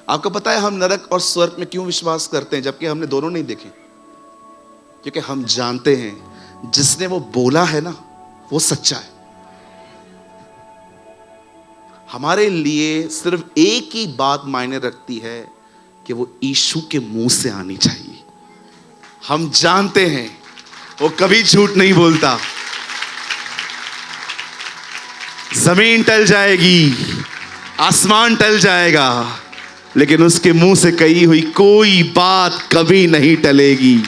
आपको पता है हम नरक और स्वर्ग में क्यों विश्वास करते हैं जबकि हमने दोनों नहीं देखे? क्योंकि हम जानते हैं जिसने वो बोला है ना वो सच्चा है। हमारे लिए सिर्फ एक ही बात मायने रखती है कि वो यीशु के मुंह से आनी चाहिए। हम जानते हैं वो कभी झूठ नहीं बोलता। जमीन टल जाएगी, आसमान टल जाएगा, लेकिन उसके मुंह से कही हुई कोई बात कभी नहीं टलेगी।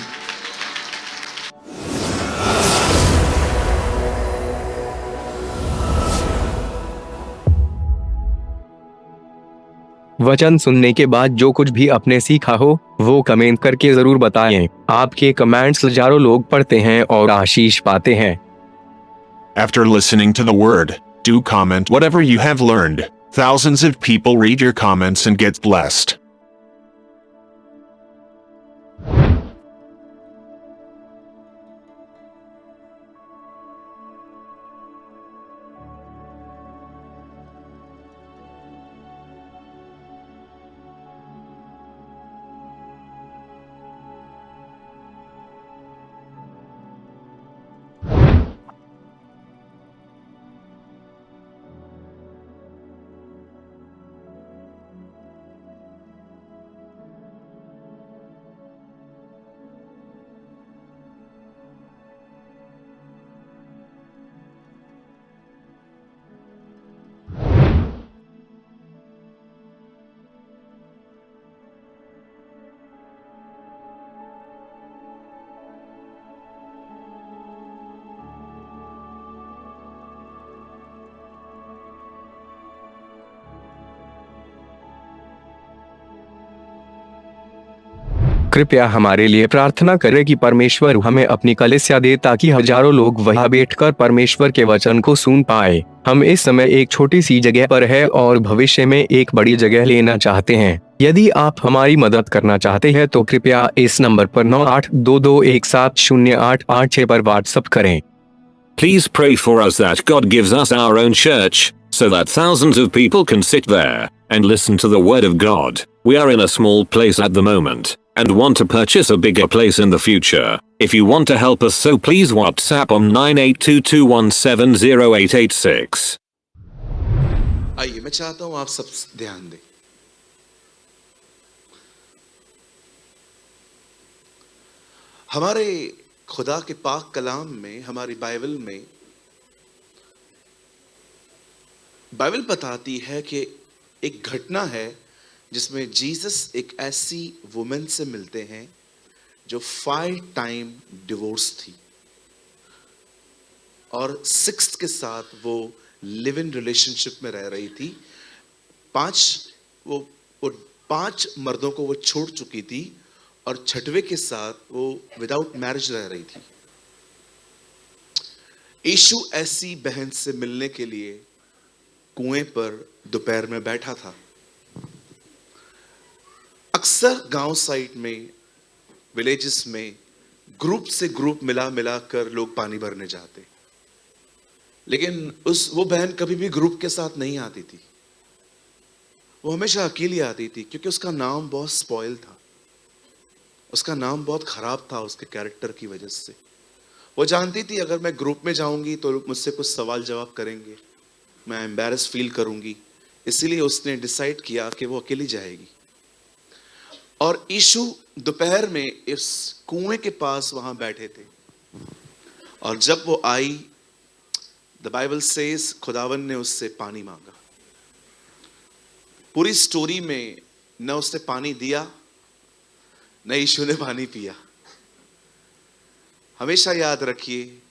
वचन सुनने के बाद जो कुछ भी आपने सीखा हो वो कमेंट करके जरूर बताएं। आपके कमेंट्स हजारों लोग पढ़ते हैं और आशीष पाते हैं। After listening to the word, do comment whatever you have learned. Thousands of people read your comments and get blessed. कृपया हमारे लिए प्रार्थना करें कि परमेश्वर हमें अपनी कलीसिया दे ताकि हजारों लोग वहां बैठकर परमेश्वर के वचन को सुन पाए। हम इस समय एक छोटी सी जगह पर है और भविष्य में एक बड़ी जगह लेना चाहते हैं। यदि आप हमारी मदद करना चाहते हैं तो कृपया इस नंबर पर 9822170886 पर व्हाट्सएप करें। Please pray for us that God gives us our own church, so that thousands of people can sit there and listen to the word of God. We are in a small place at the moment and want to purchase a bigger place in the future. If you want to help us, so please WhatsApp on 9822170886. आइए मैं चाहता हूं आप सब ध्यान दें। हमारे खुदा के पाक कलाम में, हमारी बाइबल में, बाइबल बताती है कि एक घटना है जिसमें जीसस एक ऐसी वुमेन से मिलते हैं जो 5 टाइम डिवोर्स थी और 6th के साथ वो लिव इन रिलेशनशिप में रह रही थी। 5 मर्दों को वो छोड़ चुकी थी और 6वें के साथ वो विदाउट मैरिज रह रही थी। यीशु ऐसी बहन से मिलने के लिए कुएं पर दोपहर में बैठा था। अक्सर गांव साइड में, विलेजेस में ग्रुप से ग्रुप मिला मिला कर लोग पानी भरने जाते, लेकिन वो बहन कभी भी ग्रुप के साथ नहीं आती थी। वो हमेशा अकेली आती थी क्योंकि उसका नाम बहुत स्पॉइल था, उसका नाम बहुत खराब था उसके कैरेक्टर की वजह से। वो जानती थी अगर मैं ग्रुप में जाऊंगी तो लोग मुझसे कुछ सवाल जवाब करेंगे, मैं एम्बैरस फील करूंगी, इसीलिए उसने डिसाइड किया कि वो अकेली जाएगी। और यीशु दोपहर में इस कुएं के पास वहां बैठे थे और जब वो आई, द बाइबल सेज खुदावन ने उससे पानी मांगा। पूरी स्टोरी में न उसने पानी दिया न यीशु ने पानी पिया। हमेशा याद रखिए,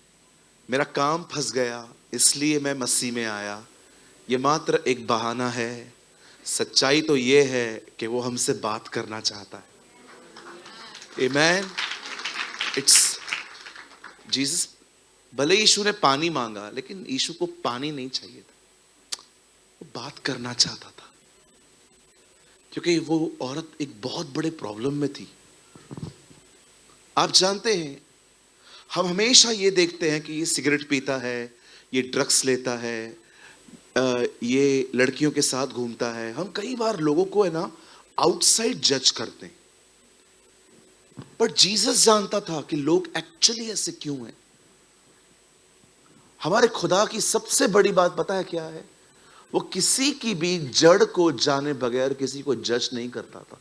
मेरा काम फंस गया इसलिए मैं मसीह में आया, ये मात्र एक बहाना है। सच्चाई तो ये है कि वो हमसे बात करना चाहता है। आमेन। इट्स जीसस, भले यीशु ने पानी मांगा लेकिन यीशु को पानी नहीं चाहिए था, वो बात करना चाहता था क्योंकि वो औरत एक बहुत बड़े प्रॉब्लम में थी। आप जानते हैं, हम हमेशा ये देखते हैं कि ये सिगरेट पीता है, ये ड्रग्स लेता है, ये लड़कियों के साथ घूमता है। हम कई बार लोगों को है ना आउटसाइड जज करते हैं, पर जीसस जानता था कि लोग एक्चुअली ऐसे क्यों हैं। हमारे खुदा की सबसे बड़ी बात पता है क्या है? वो किसी की भी जड़ को जाने बगैर किसी को जज नहीं करता था।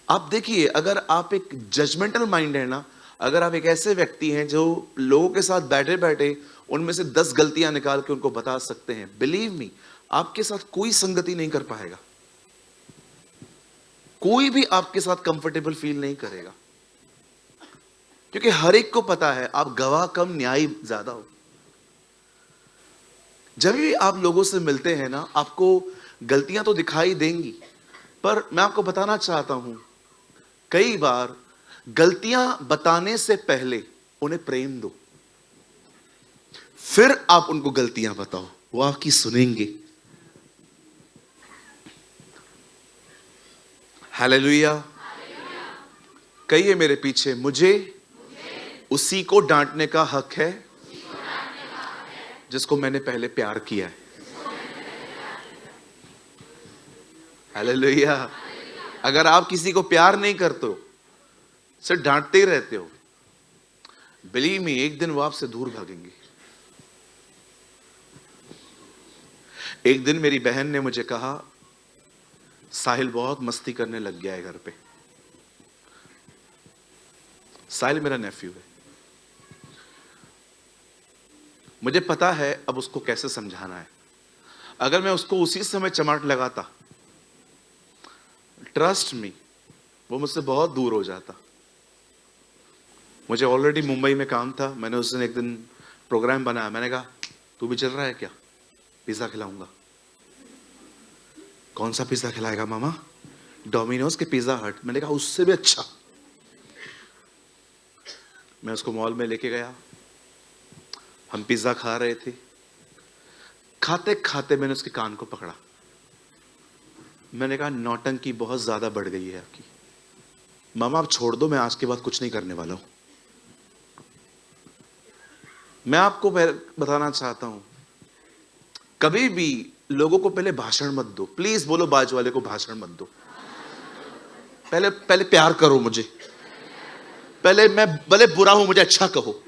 आप देखिए, अगर आप एक जजमेंटल माइंड है ना, अगर आप एक ऐसे व्यक्ति हैं जो लोगों के साथ बैठे बैठे उनमें से 10 गलतियां निकाल के उनको बता सकते हैं, बिलीव मी, आपके साथ कोई संगति नहीं कर पाएगा, कोई भी आपके साथ कंफर्टेबल फील नहीं करेगा, क्योंकि हर एक को पता है आप गवाह कम न्यायी ज्यादा हो। जब भी आप लोगों से मिलते हैं ना, आपको गलतियां तो दिखाई देंगी, पर मैं आपको बताना चाहता हूं, कई बार गलतियां बताने से पहले उन्हें प्रेम दो, फिर आप उनको गलतियां बताओ, वो आपकी सुनेंगे। हालेलुया। कहिए मेरे पीछे, मुझे उसी को डांटने का हक है जिसको मैंने पहले प्यार किया है। हालेलुया। अगर आप किसी को प्यार नहीं करते हो, सिर्फ डांटते ही रहते हो, बिलीव मी, एक दिन वो आपसे दूर भागेंगे। एक दिन मेरी बहन ने मुझे कहा, साहिल बहुत मस्ती करने लग गया है घर पे। साहिल मेरा नेफ्यू है, मुझे पता है अब उसको कैसे समझाना है। अगर मैं उसको उसी समय चमाट लगाता, ट्रस्ट मी, वो मुझसे बहुत दूर हो जाता। मुझे ऑलरेडी मुंबई में काम था। मैंने उस दिन एक दिन प्रोग्राम बनाया, मैंने कहा तू भी चल रहा है क्या, पिज्जा खिलाऊंगा। कौन सा पिज्जा खिलाएगा मामा? डोमिनोज के पिज्जा हट। मैंने कहा उससे भी अच्छा। मैं उसको मॉल में लेके गया, हम पिज्जा खा रहे थे। खाते खाते मैंने उसके कान को पकड़ा, मैंने कहा नौटंकी बहुत ज्यादा बढ़ गई है आपकी, मामा आप छोड़ दो, मैं आज के बाद कुछ नहीं करने वाला हूं। मैं आपको बताना चाहता हूं, कभी भी लोगों को पहले भाषण मत दो। प्लीज बोलो बाजू वाले को, भाषण मत दो। पहले प्यार करो मुझे, पहले मैं भले बुरा हूं मुझे अच्छा कहो,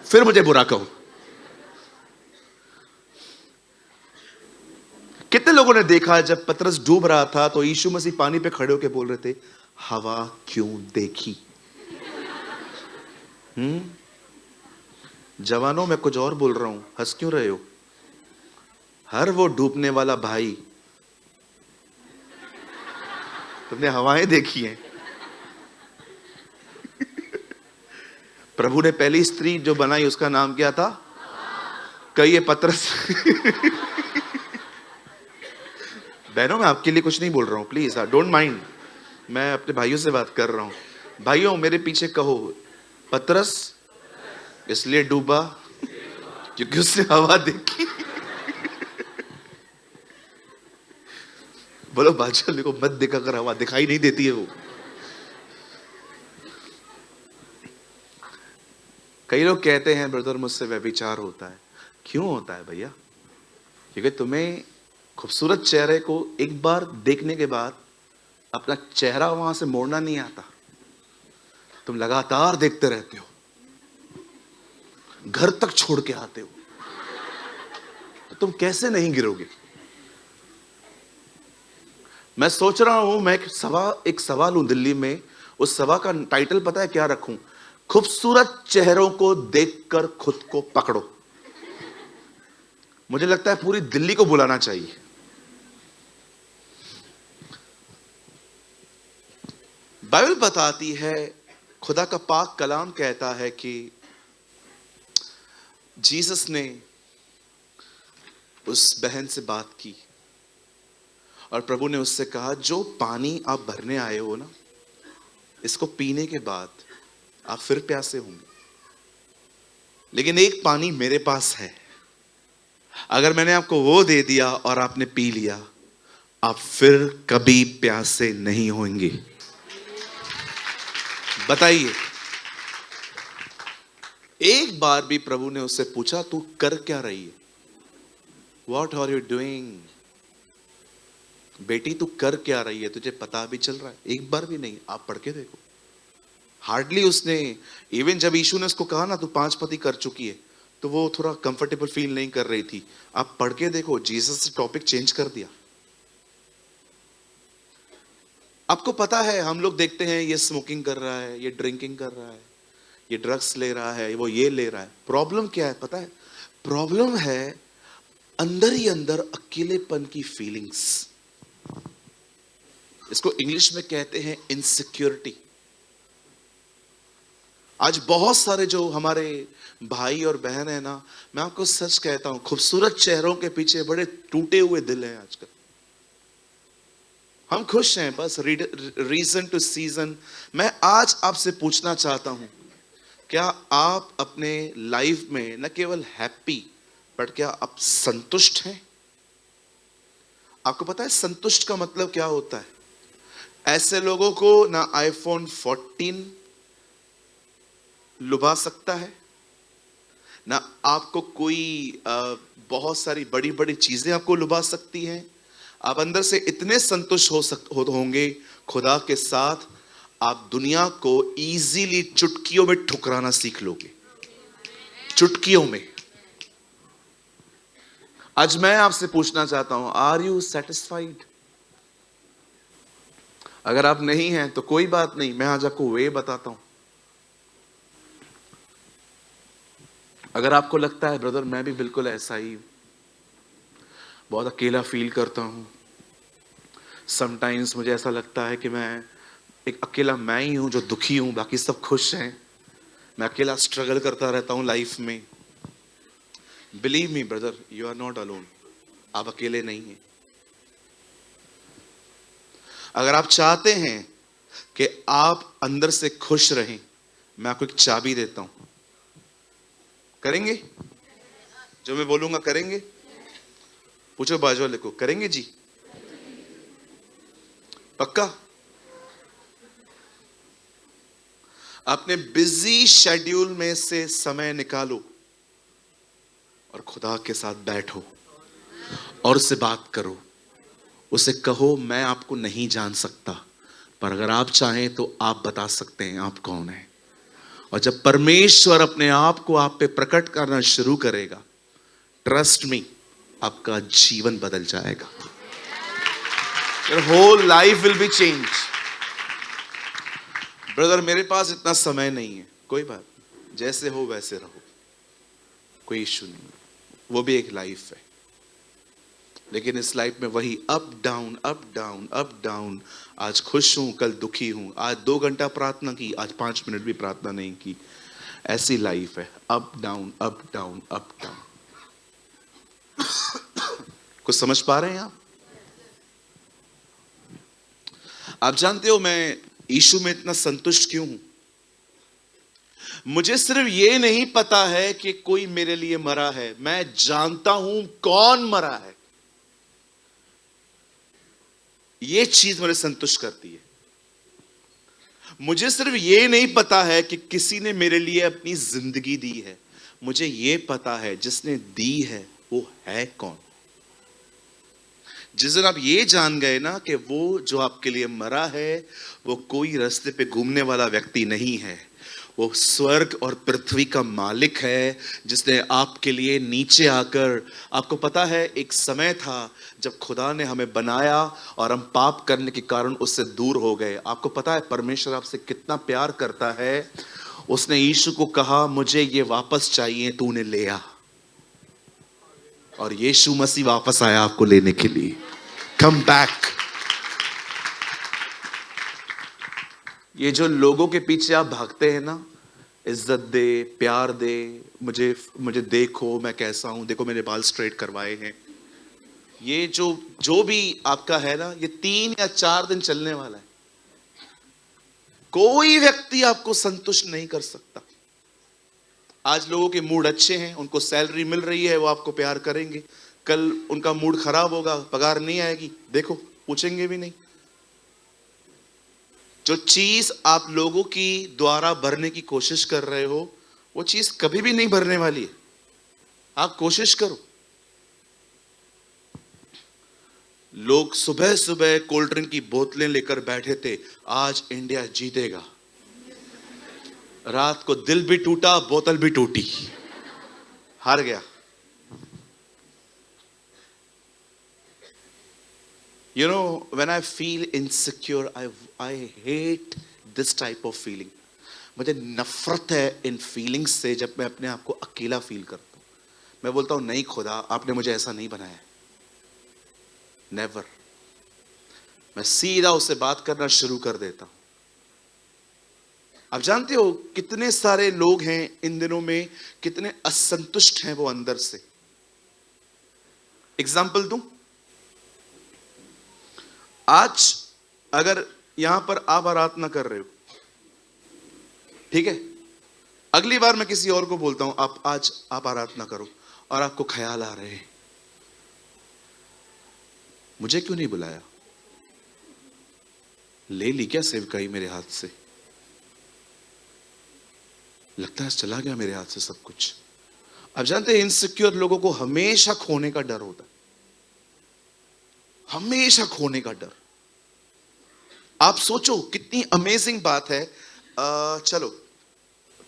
फिर मुझे बुरा कहो। कितने लोगों ने देखा जब पतरस डूब रहा था तो यीशु मसीह पानी पे खड़े होकर बोल रहे थे, हवा क्यों देखी, जवानों, मैं कुछ और बोल रहा हूं, हंस क्यों रहे हो? हर वो डूबने वाला भाई, तुमने हवाएं देखी हैं? प्रभु ने पहली स्त्री जो बनाई उसका नाम क्या था? कई ये पतरस। बहनों, मैं आपके लिए कुछ नहीं बोल रहा हूं, प्लीज डोंट माइंड, मैं अपने भाइयों से बात कर रहा हूं। भाइयों, मेरे पीछे कहो, पतरस इसलिए डूबा क्योंकि उसने हवा देखी। बोलो बादशाह को मत देखा कर, हवा दिखाई नहीं देती है वो। कई लोग कहते हैं ब्रदर मुझसे व्यभिचार होता है। क्यों होता है भैया? क्योंकि तुम्हें खूबसूरत चेहरे को एक बार देखने के बाद अपना चेहरा वहां से मोड़ना नहीं आता। तुम लगातार देखते रहते हो, घर तक छोड़ के आते हो, तो तुम कैसे नहीं गिरोगे? मैं सोच रहा हूं, मैं एक सवाल हूं दिल्ली में, उस सभा का टाइटल पता है क्या रखूं? खूबसूरत चेहरों को देखकर खुद को पकड़ो। मुझे लगता है पूरी दिल्ली को बुलाना चाहिए। बाइबल बताती है, खुदा का पाक कलाम कहता है कि जीसस ने उस बहन से बात की और प्रभु ने उससे कहा, जो पानी आप भरने आए हो ना, इसको पीने के बाद आप फिर प्यासे होंगे, लेकिन एक पानी मेरे पास है, अगर मैंने आपको वो दे दिया और आपने पी लिया, आप फिर कभी प्यासे नहीं होंगे। बताइए, एक बार भी प्रभु ने उससे पूछा, तू कर क्या रही है? What are you doing? बेटी तू कर क्या रही है, तुझे पता भी चल रहा है? एक बार भी नहीं। आप पढ़ के देखो, हार्डली उसने, इवन जब यीशु ने उसको कहा ना तू 5 पति कर चुकी है, तो वो थोड़ा कंफर्टेबल फील नहीं कर रही थी। आप पढ़ के देखो, जीसस ने टॉपिक चेंज कर दिया। आपको पता है, हम लोग देखते हैं ये स्मोकिंग कर रहा है, ये ड्रिंकिंग कर रहा है, ये ड्रग्स ले रहा है, वो ये ले रहा है। प्रॉब्लम क्या है पता है? प्रॉब्लम है अंदर ही अंदर अकेलेपन की फीलिंग्स। इसको इंग्लिश में कहते हैं इनसिक्योरिटी। आज बहुत सारे जो हमारे भाई और बहन है ना, मैं आपको सच कहता हूं, खूबसूरत चेहरों के पीछे बड़े टूटे हुए दिल हैं आजकल। हम खुश हैं बस रीजन टू सीजन। मैं आज आपसे पूछना चाहता हूं, क्या आप अपने लाइफ में न केवल हैप्पी, बट क्या आप संतुष्ट हैं? आपको पता है संतुष्ट का मतलब क्या होता है? ऐसे लोगों को ना आईफोन 14 लुभा सकता है, ना आपको कोई बहुत सारी बड़ी बड़ी चीजें आपको लुभा सकती हैं। आप अंदर से इतने संतुष्ट होंगे खुदा के साथ, आप दुनिया को इजीली चुटकियों में ठुकराना सीख लोगे। चुटकियों में। आज मैं आपसे पूछना चाहता हूं, आर यू सेटिस्फाइड? अगर आप नहीं हैं तो कोई बात नहीं, मैं आज आपको वे बताता हूं। अगर आपको लगता है ब्रदर मैं भी बिल्कुल ऐसा ही बहुत अकेला फील करता हूं, समटाइम्स मुझे ऐसा लगता है कि मैं एक अकेला मैं ही हूं जो दुखी हूं, बाकी सब खुश हैं, मैं अकेला स्ट्रगल करता रहता हूं लाइफ में। Believe me brother, you are not alone. आप अकेले नहीं हैं। अगर आप चाहते हैं कि आप अंदर से खुश रहें, मैं आपको एक चाबी देता हूं। करेंगे? जो मैं बोलूंगा करेंगे? पूछो बाजू वाले को, करेंगे जी? पक्का? अपने बिजी शेड्यूल में से समय निकालो और खुदा के साथ बैठो और उससे बात करो। उसे कहो, मैं आपको नहीं जान सकता, पर अगर आप चाहें तो आप बता सकते हैं आप कौन हैं। और जब परमेश्वर अपने आप को आप पे प्रकट करना शुरू करेगा, ट्रस्ट मी, आपका जीवन बदल जाएगा। Your whole life will be changed. Brother मेरे पास इतना समय नहीं है, कोई बात, जैसे हो वैसे रहो, कोई इश्यू नहीं, वो भी एक लाइफ है। लेकिन इस लाइफ में वही up down up down up down, आज खुश हूं कल दुखी हूं, आज 2 घंटा प्रार्थना की, आज 5 मिनट भी प्रार्थना नहीं की, ऐसी लाइफ है, up down up down up down. कुछ समझ पा रहे हैं आप? आप जानते हो मैं यीशु में इतना संतुष्ट क्यों हूं? मुझे सिर्फ ये नहीं पता है कि कोई मेरे लिए मरा है, मैं जानता हूं कौन मरा है। ये चीज मुझे संतुष्ट करती है। मुझे सिर्फ ये नहीं पता है कि किसी ने मेरे लिए अपनी जिंदगी दी है, मुझे ये पता है जिसने दी है वो है कौन। जिस दिन आप ये जान गए ना कि वो जो आपके लिए मरा है वो कोई रास्ते पे घूमने वाला व्यक्ति नहीं है, वो स्वर्ग और पृथ्वी का मालिक है, जिसने आपके लिए नीचे आकर, आपको पता है एक समय था जब खुदा ने हमें बनाया और हम पाप करने के कारण उससे दूर हो गए। आपको पता है परमेश्वर आपसे कितना प्यार करता है। उसने यीशु को कहा मुझे ये वापस चाहिए, तूने ले आ, और यीशु मसीह वापस आया आपको लेने के लिए। Come back. ये जो लोगों के पीछे आप भागते हैं ना, इज्जत दे, प्यार दे, मुझे देखो मैं कैसा हूं, देखो मेरे बाल स्ट्रेट करवाए हैं, ये जो भी आपका है ना, ये 3 या 4 दिन चलने वाला है। कोई व्यक्ति आपको संतुष्ट नहीं कर सकता। आज लोगों के मूड अच्छे हैं, उनको सैलरी मिल रही है, वो आपको प्यार करेंगे। कल उनका मूड खराब होगा, पगार नहीं आएगी, देखो पूछेंगे भी नहीं। जो चीज आप लोगों की द्वारा भरने की कोशिश कर रहे हो, वो चीज कभी भी नहीं भरने वाली है। आप कोशिश करो। लोग सुबह सुबह कोल्ड ड्रिंक की बोतलें लेकर बैठे थे, आज इंडिया जीतेगा। रात को दिल भी टूटा, बोतल भी टूटी, हार गया। You know, when I feel insecure, I hate this type of feeling. मुझे नफरत है इन फीलिंग्स से जब मैं अपने आप को अकेला फील करता हूँ। मैं बोलता हूँ नहीं खुदा, आपने मुझे ऐसा नहीं बनाया। नेवर। मैं सीधा उससे बात करना शुरू कर देता हूँ। आप जानते हो कितने सारे लोग हैं इन दिनों में, कितने असंतुष्ट हैं वो अंदर से। एग्जाम्पल दूं, आज अगर यहां पर आप आराधना कर रहे हो, ठीक है, अगली बार मैं किसी और को बोलता हूं आज आप आराधना करो, और आपको ख्याल आ रहे हैं मुझे क्यों नहीं बुलाया, ले ली क्या सेवकाई मेरे हाथ से, लगता है चला गया मेरे हाथ से सब कुछ। आप जानते हैं इनसिक्योर लोगों को हमेशा खोने का डर होता है, हमेशा खोने का डर। आप सोचो कितनी अमेजिंग बात है। चलो,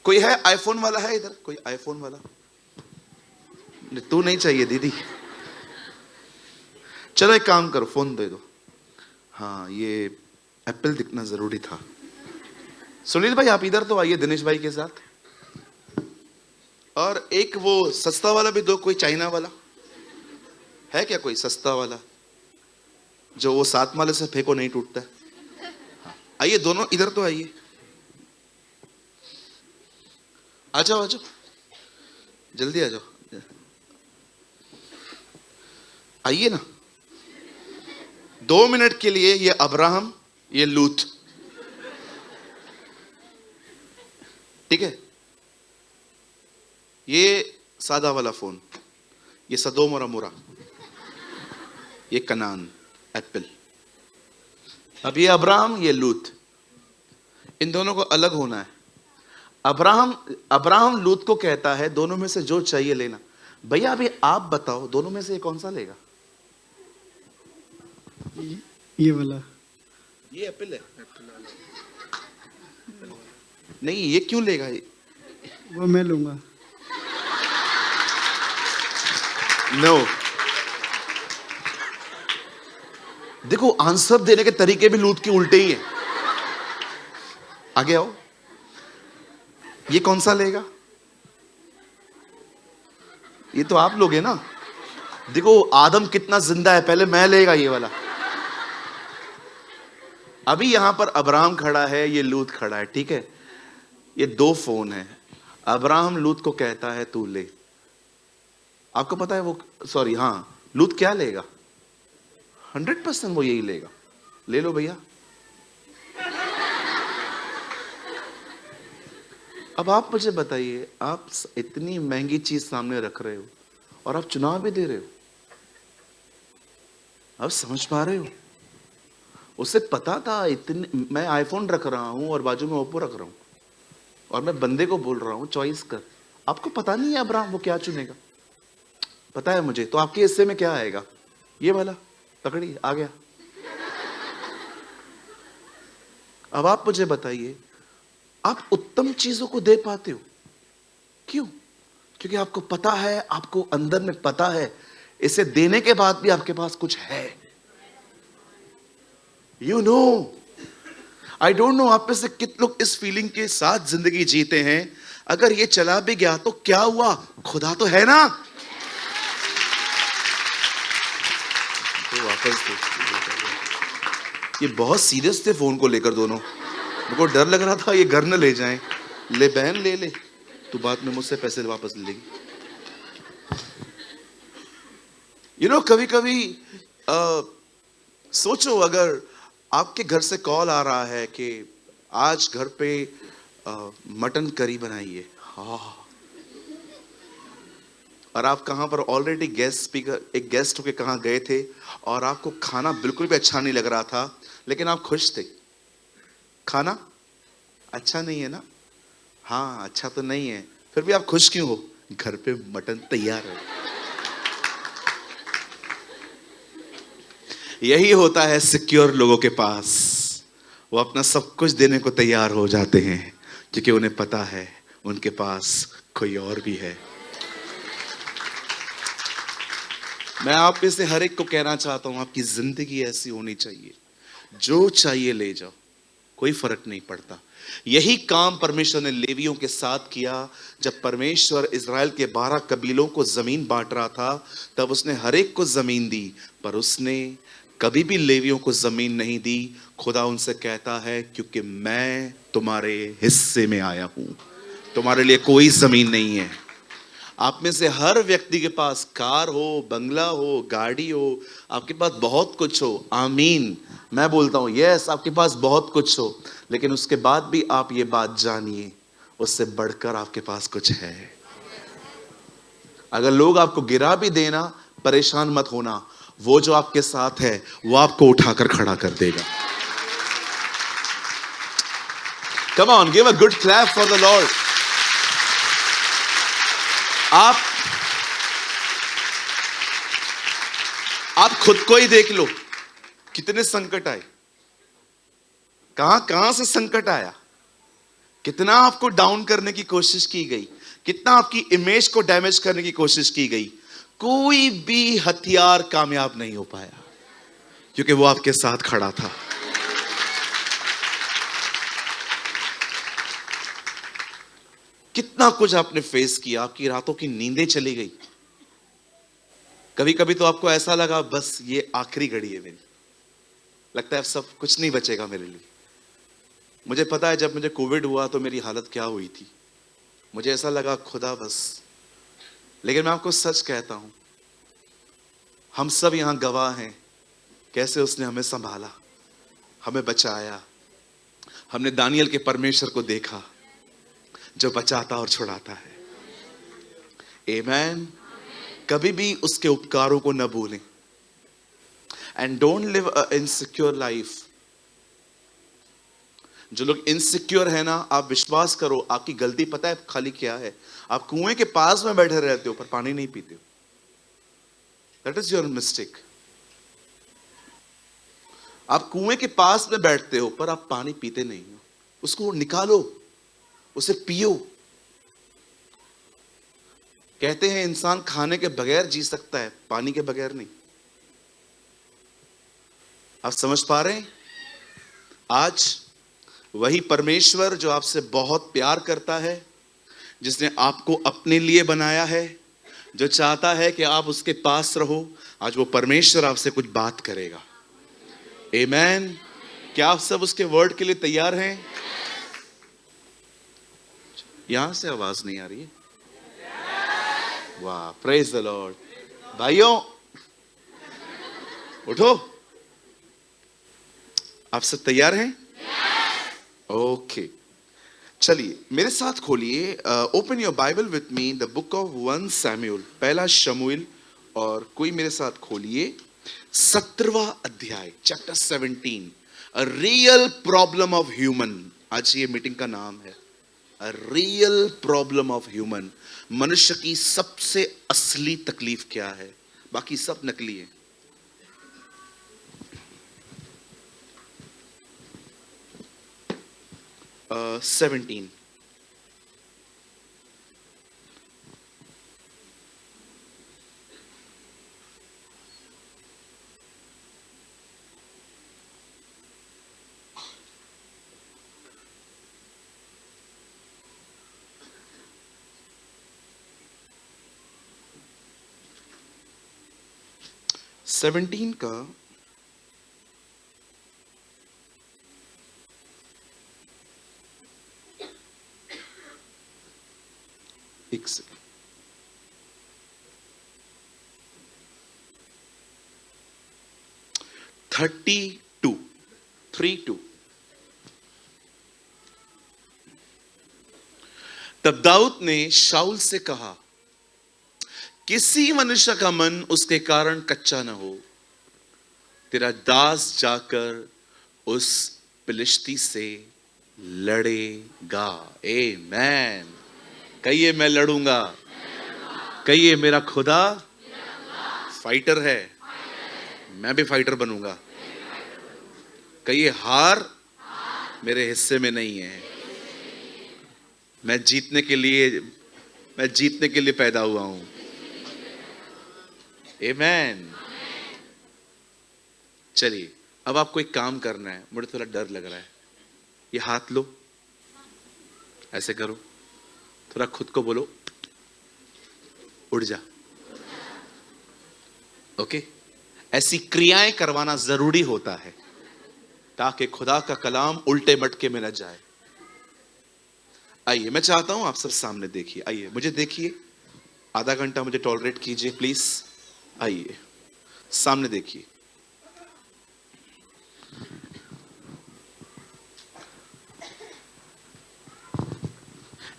कोई है आईफोन वाला, है इधर कोई आईफोन वाला? तू नहीं चाहिए दीदी, चलो एक काम करो, फोन दे दो। हाँ, ये एप्पल दिखना जरूरी था। सुनील भाई आप इधर तो आइए दिनेश भाई के साथ, और एक वो सस्ता वाला भी दो, कोई चाइना वाला है क्या, कोई सस्ता वाला जो वो 7 माले से फेंको नहीं टूटता है। आइए दोनों इधर तो आइए, आ जाओ आ जाओ, जल्दी आ जाओ, आइए ना। 2 मिनट के लिए ये अब्राहम, ये लूत, ठीक है, ये सादा वाला फोन, ये सदोम और अमोरा, ये कनान, एप्पल। अब ये अब्राहम, ये लूत, इन दोनों को अलग होना है। अब्राहम लूत को कहता है दोनों में से जो चाहिए लेना। भैया अभी आप बताओ दोनों में से कौन सा लेगा? ये वाला, ये एप्पल है। नहीं, ये क्यों लेगा? वो मैं लूंगा। नो, देखो आंसर देने के तरीके भी लूत के उल्टे ही हैं। आगे आओ, ये कौन सा लेगा? ये तो आप लोग हैं ना। देखो आदम कितना जिंदा है, पहले मैं लेगा ये वाला। अभी यहां पर अब्राहम खड़ा है, ये लूत खड़ा है, ठीक है। ये दो फोन है। अब्राहम लूत को कहता है तू ले। आपको पता है वो, सॉरी हाँ, लूत क्या लेगा? 100% वो यही लेगा। ले लो भैया। अब आप मुझे बताइए, आप इतनी महंगी चीज सामने रख रहे हो और आप चुनाव भी दे रहे हो। आप समझ पा रहे हो? उसे पता था इतने, मैं आईफोन रख रहा हूं और बाजू में ओप्पो रख रहा हूं और मैं बंदे को बोल रहा हूं चॉइस कर। आपको पता नहीं है अब्राहम वो क्या चुनेगा? पता है मुझे। तो आपके हिस्से में क्या आएगा? ये वाला पकड़ी आ गया। अब आप मुझे बताइए, आप उत्तम चीजों को दे पाते हो क्यों? क्योंकि आपको पता है, आपको अंदर में पता है इसे देने के बाद भी आपके पास कुछ है। You know, I don't know आप में से कितने लोग इस फीलिंग के साथ जिंदगी जीते हैं, अगर ये चला भी गया तो क्या हुआ, खुदा तो है ना। तो वापस ये बहुत सीरियस थे फोन को लेकर दोनों। मेरे को डर लग रहा था ये घर न ले जाएं। ले बहन ले ले, तू बाद में मुझसे पैसे वापस ले लेगी। यू नो, कभी कभी सोचो, अगर आपके घर से कॉल आ रहा है कि आज घर पे मटन करी बनाइए, हाँ, और आप कहां पर ऑलरेडी गेस्ट स्पीकर, एक गेस्ट होके कहां गए थे और आपको खाना बिल्कुल भी अच्छा नहीं लग रहा था, लेकिन आप खुश थे। खाना अच्छा नहीं है ना? हाँ, अच्छा तो नहीं है, फिर भी आप खुश क्यों हो? घर पे मटन तैयार है। यही होता है सिक्योर लोगों के पास। वो अपना सब कुछ देने को तैयार हो जाते हैं क्योंकि उन्हें पता है उनके पास कोई और भी है। मैं आप में से हर एक को कहना चाहता हूं, आपकी जिंदगी ऐसी होनी चाहिए, जो चाहिए ले जाओ, कोई फर्क नहीं पड़ता। यही काम परमेश्वर ने लेवियों के साथ किया। जब परमेश्वर इज़राइल के 12 कबीलों को जमीन बांट रहा था, तब उसने हर एक को जमीन दी, पर उसने कभी भी लेवियों को जमीन नहीं दी। खुदा उनसे कहता है, क्योंकि मैं तुम्हारे हिस्से में आया हूं, तुम्हारे लिए कोई जमीन नहीं है। आप में से हर व्यक्ति के पास कार हो, बंगला हो, गाड़ी हो, आपके पास बहुत कुछ हो, आमीन, मैं बोलता हूं यस, आपके पास बहुत कुछ हो, लेकिन उसके बाद भी आप ये बात जानिए, उससे बढ़कर आपके पास कुछ है। अगर लोग आपको गिरा भी देना, परेशान मत होना, वो जो आपके साथ है वो आपको उठाकर खड़ा कर देगा। Come on, give a good clap for the Lord. आप खुद को ही देख लो, कितने संकट आए, कहां कहां से संकट आया, कितना आपको डाउन करने की कोशिश की गई, कितना आपकी इमेज को डैमेज करने की कोशिश की गई, कोई भी हथियार कामयाब नहीं हो पाया क्योंकि वो आपके साथ खड़ा था। कितना कुछ आपने फेस किया, आपकी रातों की नींदें चली गई, कभी कभी तो आपको ऐसा लगा बस ये आखिरी घड़ी है मेरी, लगता है अब सब कुछ नहीं बचेगा मेरे लिए। मुझे पता है जब मुझे कोविड हुआ तो मेरी हालत क्या हुई थी, मुझे ऐसा लगा खुदा बस। लेकिन मैं आपको सच कहता हूं, हम सब यहां गवाह हैं कैसे उसने हमें संभाला, हमें बचाया। हमने दानियल के परमेश्वर को देखा जो बचाता और छुड़ाता है। आमेन। कभी भी उसके उपकारों को न भूलें। And don't live a insecure life. जो लोग इनसिक्योर है ना, आप विश्वास करो, आपकी गलती पता है खाली क्या है, आप कुएं के पास में बैठे रहते हो पर पानी नहीं पीते हो। That is your mistake. आप कुएं के पास में बैठते हो पर आप पानी पीते नहीं हो। उसको निकालो, उसे पियो। कहते हैं इंसान खाने के बगैर जी सकता है, पानी के बगैर नहीं। आप समझ पा रहे हैं? आज वही परमेश्वर जो आपसे बहुत प्यार करता है, जिसने आपको अपने लिए बनाया है, जो चाहता है कि आप उसके पास रहो, आज वो परमेश्वर आपसे कुछ बात करेगा। आमेन। क्या आप सब उसके वर्ड के लिए तैयार हैं? यहां से आवाज नहीं आ रही है। वाह, प्रेज द लॉर्ड। भाइयों उठो, आप सब तैयार हैं? ओके, चलिए मेरे साथ खोलिए, open your Bible with me the book of 1 Samuel, पहला शमूएल, और कोई मेरे साथ खोलिए 17वां अध्याय, chapter 17, a real problem of human. आज ये मीटिंग का नाम है a real problem of human. मनुष्य की सबसे असली तकलीफ क्या है, बाकी सब नकली है। uh, 17। सेवनटीन का एक सेकंड, 32। तब दाऊद ने शाऊल से कहा, किसी मनुष्य का मन उसके कारण कच्चा न हो, तेरा दास जाकर उस फिलिस्ती से लड़ेगा। आमेन। कहिए मैं लड़ूंगा। कहिए मेरा खुदा फाइटर है, मैं भी फाइटर बनूंगा। कहिए हार मेरे हिस्से में नहीं है, मैं जीतने के लिए पैदा हुआ हूं। आमेन। चलिए अब आपको एक काम करना है, मुझे थोड़ा डर लग रहा है। ये हाथ लो, ऐसे करो, थोड़ा खुद को बोलो उड़ जा। ओके, ऐसी क्रियाएं करवाना जरूरी होता है ताकि खुदा का कलाम उल्टे मटके में न जाए। आइए, मैं चाहता हूं आप सब सामने देखिए। आइए मुझे देखिए, आधा घंटा मुझे टॉलरेट कीजिए प्लीज। आइए सामने देखिए।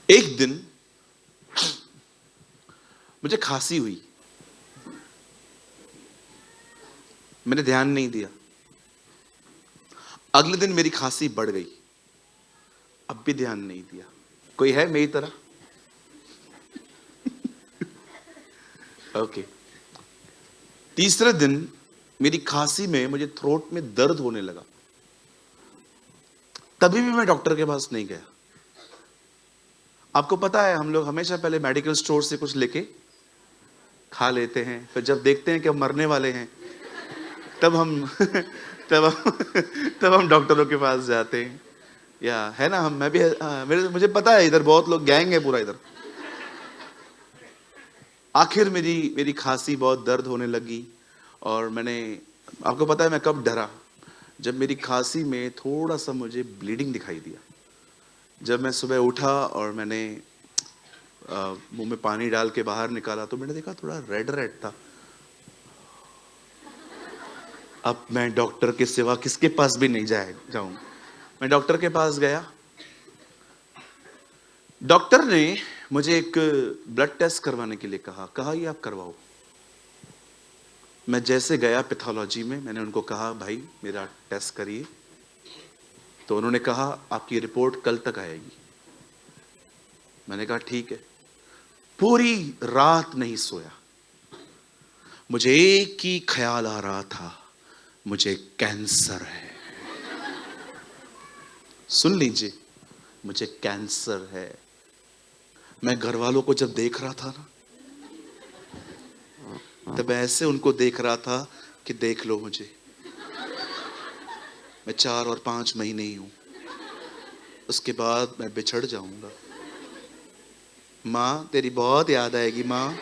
एक दिन मुझे खांसी हुई, मैंने ध्यान नहीं दिया। अगले दिन मेरी खांसी बढ़ गई, अब भी ध्यान नहीं दिया। कोई है मेरी तरह? ओके। तीसरे दिन मेरी खांसी में मुझे थ्रोट में दर्द होने लगा, तभी भी मैं डॉक्टर के पास नहीं गया। आपको पता है हम लोग हमेशा पहले मेडिकल स्टोर से कुछ लेके खा लेते हैं, फिर जब देखते हैं कि हम मरने वाले हैं तब हम डॉक्टरों के पास जाते हैं, या है ना? मैं भी मुझे पता है, इधर बहुत लोग गैंग है पूरा इधर। आखिर मेरी खांसी बहुत दर्द होने लगी, और आपको पता है मैं कब डरा? जब मेरी खांसी में थोड़ा सा मुझे ब्लीडिंग दिखाई दिया। जब मैं सुबह उठा और मैंने मुंह में पानी डाल के बाहर निकाला तो मैंने देखा थोड़ा रेड था। अब मैं डॉक्टर के सिवा किसके पास भी नहीं जाऊं। मैं डॉक्टर के पास गया। डॉक्टर ने मुझे एक ब्लड टेस्ट करवाने के लिए कहा ये आप करवाओ। मैं जैसे गया पैथोलॉजी में, मैंने उनको कहा भाई मेरा टेस्ट करिए। तो उन्होंने कहा आपकी रिपोर्ट कल तक आएगी। मैंने कहा ठीक है। पूरी रात नहीं सोया, मुझे एक ही ख्याल आ रहा था, मुझे कैंसर है। सुन लीजिए, मुझे कैंसर है। मैं घर वालों को जब देख रहा था ना, तब ऐसे उनको देख रहा था कि देख लो मुझे, मैं 4 और 5 महीने ही हूं, उसके बाद मैं बिछड़ जाऊंगा। माँ तेरी बहुत याद आएगी माँ,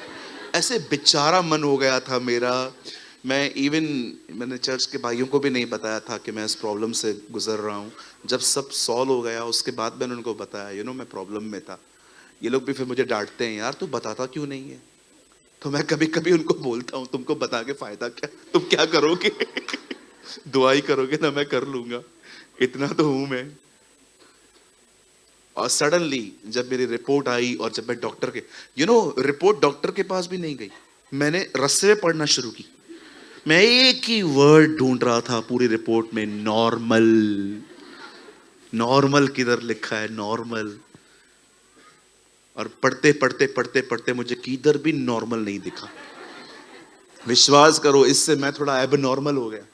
ऐसे बेचारा मन हो गया था मेरा। मैंने चर्च के भाइयों को भी नहीं बताया था कि मैं इस प्रॉब्लम से गुजर रहा हूँ। जब सब सॉल्व हो गया उसके बाद मैंने उनको बताया, मैं प्रॉब्लम में था। ये लोग भी फिर मुझे डांटते हैं, यार तू बताता क्यों नहीं है। तो मैं कभी कभी उनको बोलता हूँ, तुमको बता के फायदा क्या, तुम क्या करोगे? दुआ ही करोगे ना, मैं कर लूंगा, इतना तो हूं मैं। और सडनली जब मेरी रिपोर्ट आई और जब मैं डॉक्टर के रिपोर्ट डॉक्टर के पास भी नहीं गई, मैंने रस्से में पढ़ना शुरू की। मैं एक ही वर्ड ढूंढ रहा था पूरी रिपोर्ट में, नॉर्मल। नॉर्मल किधर लिखा है, नॉर्मल। और पढ़ते पढ़ते पढ़ते पढ़ते मुझे किधर भी नॉर्मल नहीं दिखा। विश्वास करो, इससे मैं थोड़ा एबनॉर्मल हो गया।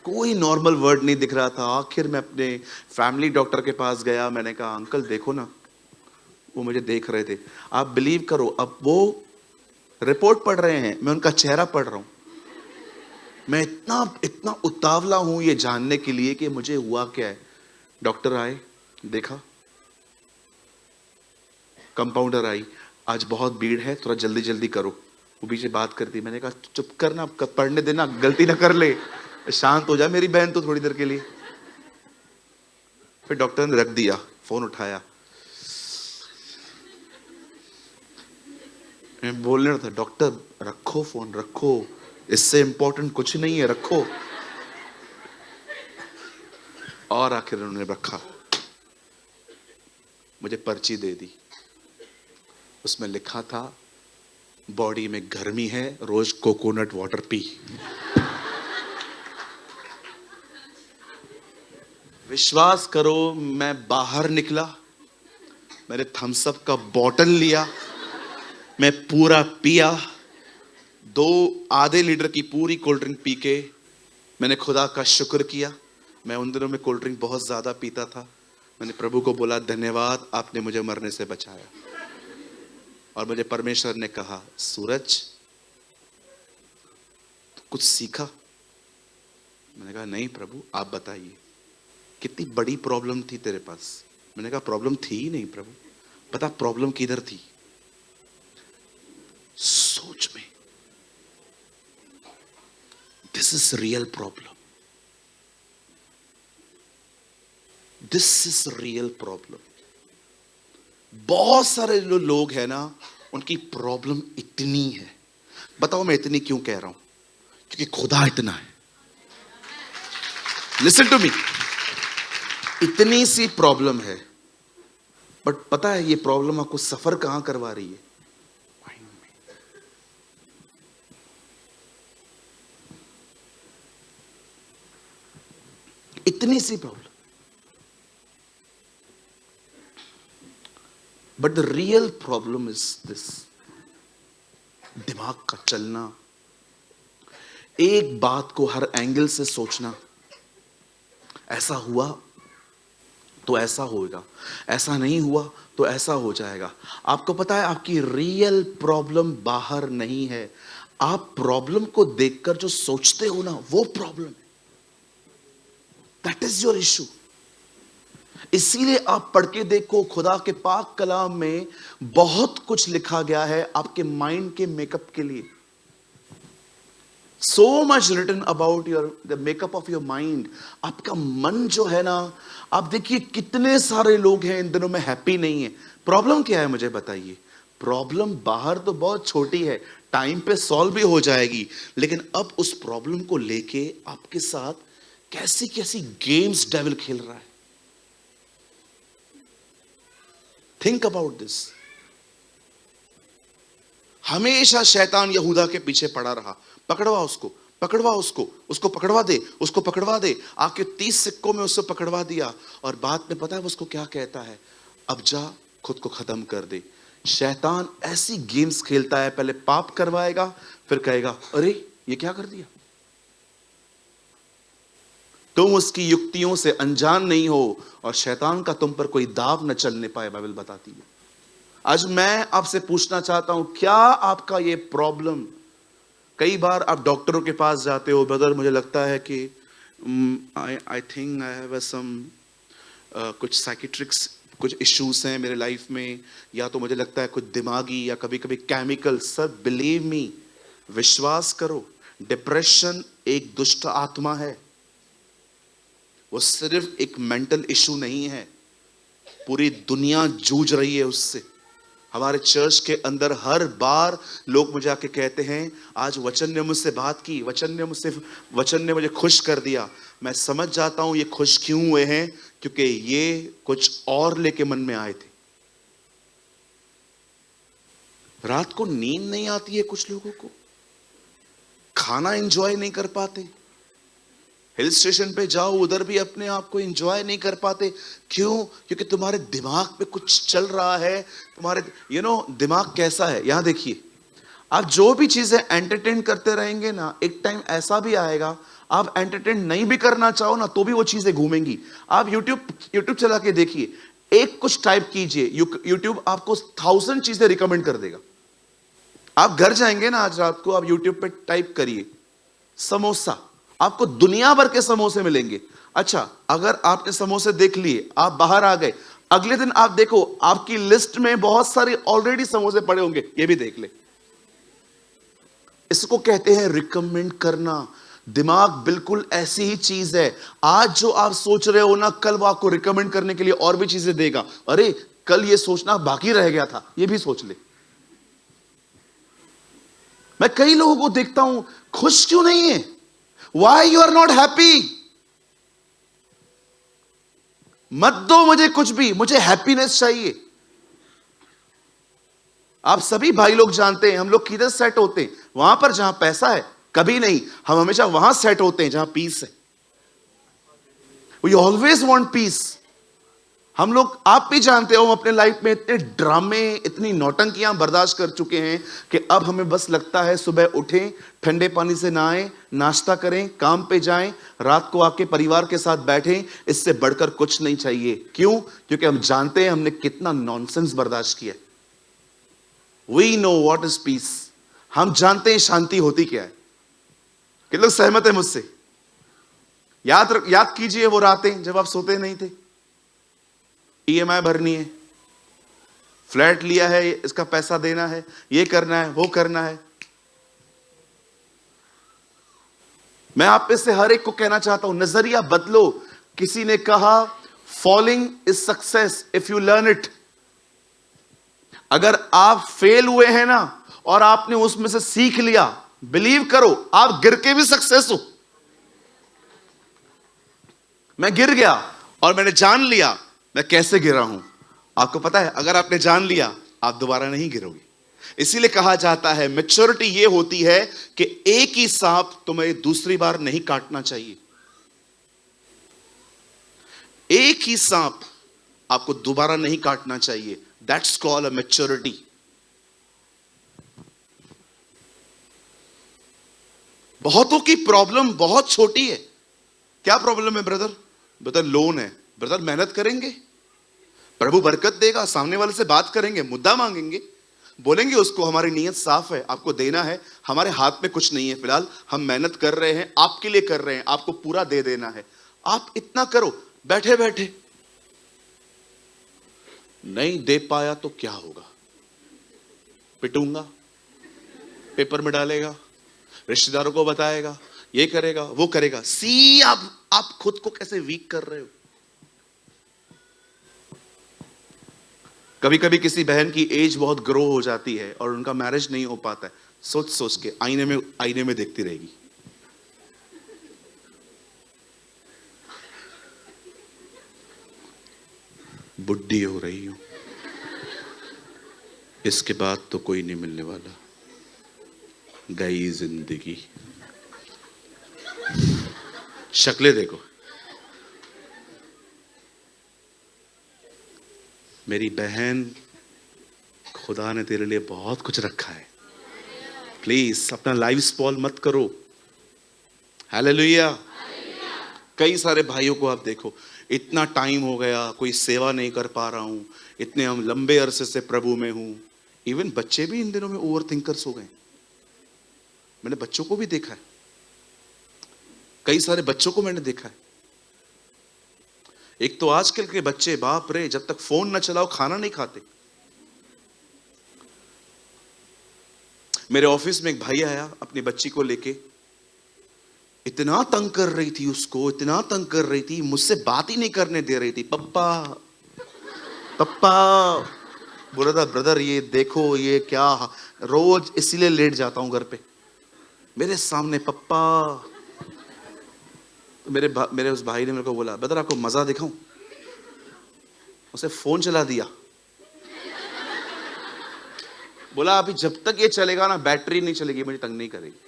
कोई नॉर्मल वर्ड नहीं दिख रहा था। आखिर मैं अपने फैमिली डॉक्टर के पास गया। मैंने कहा अंकल देखो ना। वो मुझे देख रहे थे। आप बिलीव करो, अब वो रिपोर्ट पढ़ रहे हैं, मैं उनका चेहरा पढ़ रहा हूं। मैं इतना इतना उतावला हूं ये जानने के लिए कि मुझे हुआ क्या है। डॉक्टर आए, देखा। कंपाउंडर आई, आज बहुत भीड़ है, थोड़ा जल्दी जल्दी करो। वो पीछे बात करती। मैंने कहा चुप करना, पढ़ने देना, गलती ना कर ले, शांत हो जाए मेरी बहन तो थोड़ी देर के लिए। फिर डॉक्टर ने रख दिया, फोन उठाया। मैं बोलने रहा था, डॉक्टर रखो फोन, रखो, इससे इंपॉर्टेंट कुछ नहीं है, रखो। और आखिर उन्होंने रखा। मुझे पर्ची दे दी। उसमें लिखा था, बॉडी में गर्मी है, रोज कोकोनट वाटर पी। विश्वास करो, मैं बाहर निकला, मैंने थम्स अप का बॉटल लिया, मैं पूरा पिया। 2 आधे लीटर की पूरी कोल्ड ड्रिंक पी के मैंने खुदा का शुक्र किया। मैं उन दिनों में कोल्ड ड्रिंक बहुत ज्यादा पीता था। मैंने प्रभु को बोला, धन्यवाद, आपने मुझे मरने से बचाया। और मुझे परमेश्वर ने कहा, सूरज तो कुछ सीखा? मैंने कहा नहीं प्रभु, आप बताइए, कितनी बड़ी प्रॉब्लम थी तेरे पास? मैंने कहा प्रॉब्लम थी ही नहीं प्रभु। पता प्रॉब्लम किधर थी? सोच में। This is real problem. This is real problem. बहुत सारे जो लोग हैं ना, उनकी प्रॉब्लम इतनी है। बताओ मैं इतनी क्यों कह रहा हूं? क्योंकि खुदा इतना है। Listen to me. इतनी सी प्रॉब्लम है, बट पता है ये प्रॉब्लम आपको सफर कहां करवा रही है? माइंड में। इतनी सी problem, but the real problem is this, दिमाग का चलना, एक बात को हर एंगल से सोचना। ऐसा हुआ तो ऐसा होगा, ऐसा नहीं हुआ तो ऐसा हो जाएगा। आपको पता है आपकी रियल प्रॉब्लम बाहर नहीं है, आप प्रॉब्लम को देखकर जो सोचते हो ना, वो प्रॉब्लम है। That is your issue. इसीलिए आप पढ़ के देखो, खुदा के पाक कलाम में बहुत कुछ लिखा गया है आपके माइंड के मेकअप के लिए। So much written about the makeup of your mind. आपका मन जो है ना, आप देखिए कितने सारे लोग हैं इन दिनों में हैप्पी नहीं है। प्रॉब्लम क्या है मुझे बताइए? प्रॉब्लम बाहर तो बहुत छोटी है, टाइम पे सॉल्व भी हो जाएगी, लेकिन अब उस प्रॉब्लम को लेके आपके साथ कैसी कैसी गेम्स डेविल खेल रहा है। Think about this. हमेशा शैतान यहूदा के पीछे पड़ा रहा, पकड़वा उसको, पकड़वा उसको, उसको पकड़वा दे, उसको पकड़वा दे। आके 30 सिक्कों में उसको पकड़वा दिया। और बाद में पता है उसको क्या कहता है? अब जा खुद को खत्म कर दे। शैतान ऐसी गेम्स खेलता है, पहले पाप करवाएगा, फिर कहेगा अरे ये क्या कर दिया। तुम उसकी युक्तियों से अनजान नहीं हो और शैतान का तुम पर कोई दाव न चलने पाए, बाइबल बताती है। आज मैं आपसे पूछना चाहता हूं, क्या आपका ये प्रॉब्लम, कई बार आप डॉक्टरों के पास जाते हो, ब्रदर मुझे लगता है कि I think I have some कुछ साइकेट्रिक्स कुछ इश्यूज हैं मेरे लाइफ में, या तो मुझे लगता है कुछ दिमागी या कभी कभी केमिकल। सर बिलीव मी, विश्वास करो, डिप्रेशन एक दुष्ट आत्मा है। वो सिर्फ एक मेंटल इशू नहीं है, पूरी दुनिया जूझ रही है उससे। हमारे चर्च के अंदर हर बार लोग मुझे आके कहते हैं, आज वचन ने मुझसे बात की, वचन ने मुझे खुश कर दिया। मैं समझ जाता हूं ये खुश क्यों हुए हैं, क्योंकि ये कुछ और लेके मन में आए थे। रात को नींद नहीं आती है कुछ लोगों को, खाना एंजॉय नहीं कर पाते, हिल स्टेशन पे जाओ उधर भी अपने आप को एंजॉय नहीं कर पाते। क्यों? क्योंकि तुम्हारे दिमाग पे कुछ चल रहा है। तुम्हारे दिमाग कैसा है, यहां देखिए, आप जो भी चीजें एंटरटेन करते रहेंगे ना, एक टाइम ऐसा भी आएगा आप एंटरटेन नहीं भी करना चाहो ना तो भी वो चीजें घूमेंगी। आप यूट्यूब चला के देखिए, एक कुछ टाइप कीजिए, यूट्यूब आपको 1000 चीजें रिकमेंड कर देगा। आप घर जाएंगे ना आज रात को, आप यूट्यूब पे टाइप करिए समोसा, आपको दुनिया भर के समोसे मिलेंगे। अच्छा, अगर आपने समोसे देख लिए, आप बाहर आ गए, अगले दिन आप देखो आपकी लिस्ट में बहुत सारे ऑलरेडी समोसे पड़े होंगे, ये भी देख ले। इसको कहते हैं रिकमेंड करना। दिमाग बिल्कुल ऐसी ही चीज है, आज जो आप सोच रहे हो ना, कल वो आपको रिकमेंड करने के लिए और भी चीजें देगा। अरे कल ये सोचना बाकी रह गया था, ये भी सोच ले। मैं कई लोगों को देखता हूं, खुश क्यों नहीं है? Why you are not happy? मत दो मुझे कुछ भी, मुझे हैप्पीनेस चाहिए। आप सभी भाई लोग जानते हैं हम लोग किधर सेट होते हैं, वहां पर जहां पैसा है। कभी नहीं, हम हमेशा वहां सेट होते हैं जहां पीस है। We always want peace। हम लोग, आप भी जानते हो, हम अपने लाइफ में इतने ड्रामे, इतनी नौटंकियां बर्दाश्त कर चुके हैं कि अब हमें बस लगता है सुबह उठें, ठंडे पानी से नहाएं, नाश्ता करें, काम पे जाएं, रात को आके परिवार के साथ बैठें, इससे बढ़कर कुछ नहीं चाहिए। क्यों? क्योंकि हम जानते हैं हमने कितना नॉनसेंस बर्दाश्त किया। We know what is peace. हम जानते हैं शांति होती क्या है। कितने लोग सहमत है मुझसे? याद कीजिए वो रातें जब आप सोते नहीं थे, ईएमआई भरनी है, फ्लैट लिया है, इसका पैसा देना है, ये करना है, वो करना है। मैं आप में से हर एक को कहना चाहता हूं, नजरिया बदलो। किसी ने कहा falling is success if you learn it. अगर आप फेल हुए हैं ना और आपने उसमें से सीख लिया, बिलीव करो आप गिर के भी सक्सेस हो। मैं गिर गया और मैंने जान लिया मैं कैसे गिरा हूं। आपको पता है, अगर आपने जान लिया आप दोबारा नहीं गिरोगे। इसीलिए कहा जाता है मैच्योरिटी ये होती है कि एक ही सांप तुम्हें दूसरी बार नहीं काटना चाहिए। एक ही सांप आपको दोबारा नहीं काटना चाहिए। That's called a maturity. बहुतों की प्रॉब्लम बहुत छोटी है। क्या प्रॉब्लम है ब्रदर? ब्रदर लोन है। ब्रदर मेहनत करेंगे, प्रभु बरकत देगा, सामने वाले से बात करेंगे, मुद्दा मांगेंगे, बोलेंगे उसको हमारी नीयत साफ है, आपको देना है, हमारे हाथ में कुछ नहीं है फिलहाल, हम मेहनत कर रहे हैं, आपके लिए कर रहे हैं, आपको पूरा दे देना है, आप इतना करो। बैठे बैठे नहीं दे पाया तो क्या होगा? पिटूंगा, पेपर में डालेगा, रिश्तेदारों को बताएगा, ये करेगा, वो करेगा। सी आप खुद को कैसे वीक कर रहे हो। कभी कभी किसी बहन की एज बहुत ग्रो हो जाती है और उनका मैरिज नहीं हो पाता है, सोच सोच के आईने में देखती रहेगी। बुढ़ी हो रही हूं, इसके बाद तो कोई नहीं मिलने वाला, गई जिंदगी। शक्लें देखो। मेरी बहन, खुदा ने तेरे लिए बहुत कुछ रखा है। प्लीज अपना लाइफ स्पॉइल मत करो। हालेलुया। कई सारे भाइयों को आप देखो, इतना टाइम हो गया कोई सेवा नहीं कर पा रहा हूं, इतने हम लंबे अरसे से प्रभु में हूं। इवन बच्चे भी इन दिनों में ओवर थिंकर्स हो गए। मैंने बच्चों को भी देखा है, कई सारे बच्चों को मैंने देखा है। एक तो आजकल के बच्चे, बाप रे, जब तक फोन न चलाओ खाना नहीं खाते। मेरे ऑफिस में एक भाई आया अपनी बच्ची को लेके, इतना तंग कर रही थी उसको, इतना तंग कर रही थी, मुझसे बात ही नहीं करने दे रही थी। पप्पा पप्पा बोला था, ब्रदर ये देखो ये क्या, रोज इसीलिए लेट जाता हूं घर पे, मेरे सामने पप्पा। तो मेरे उस भाई ने मेरे को बोला, ब्रदर आपको मजा दिखाऊं? उसे फोन चला दिया, बोला अभी जब तक ये चलेगा ना बैटरी नहीं चलेगी, मुझे तंग नहीं करेगी।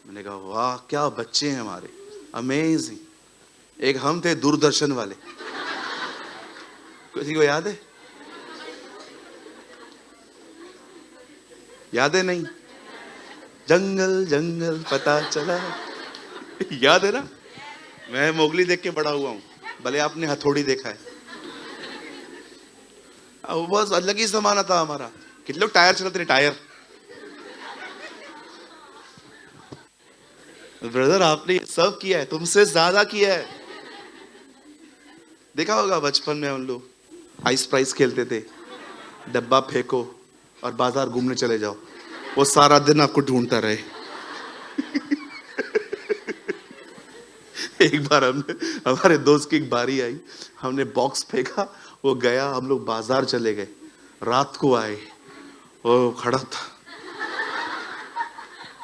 मैंने कहा वाह क्या बच्चे हैं हमारे, अमेजिंग। एक हम थे दूरदर्शन वाले, किसी को याद है? याद है नहीं? जंगल जंगल पता चला, याद है ना? मैं मोगली देख के बड़ा हुआ हूं, भले आपने हथौड़ी देखा है। वो बस अलग ही जमाना था हमारा। कितने लोग टायर चलाते थे, टायर। ब्रदर आपने सब किया है, तुमसे ज्यादा किया है। देखा होगा बचपन में हम लोग आइस प्राइस खेलते थे, डब्बा फेंको और बाजार घूमने चले जाओ, वो सारा दिन आपको ढूंढता रहे। एक बार हमारे दोस्त की एक बारी आई, हमने बॉक्स फेंका, वो गया, हम लोग बाजार चले गए, रात को आए, वो खड़ा था।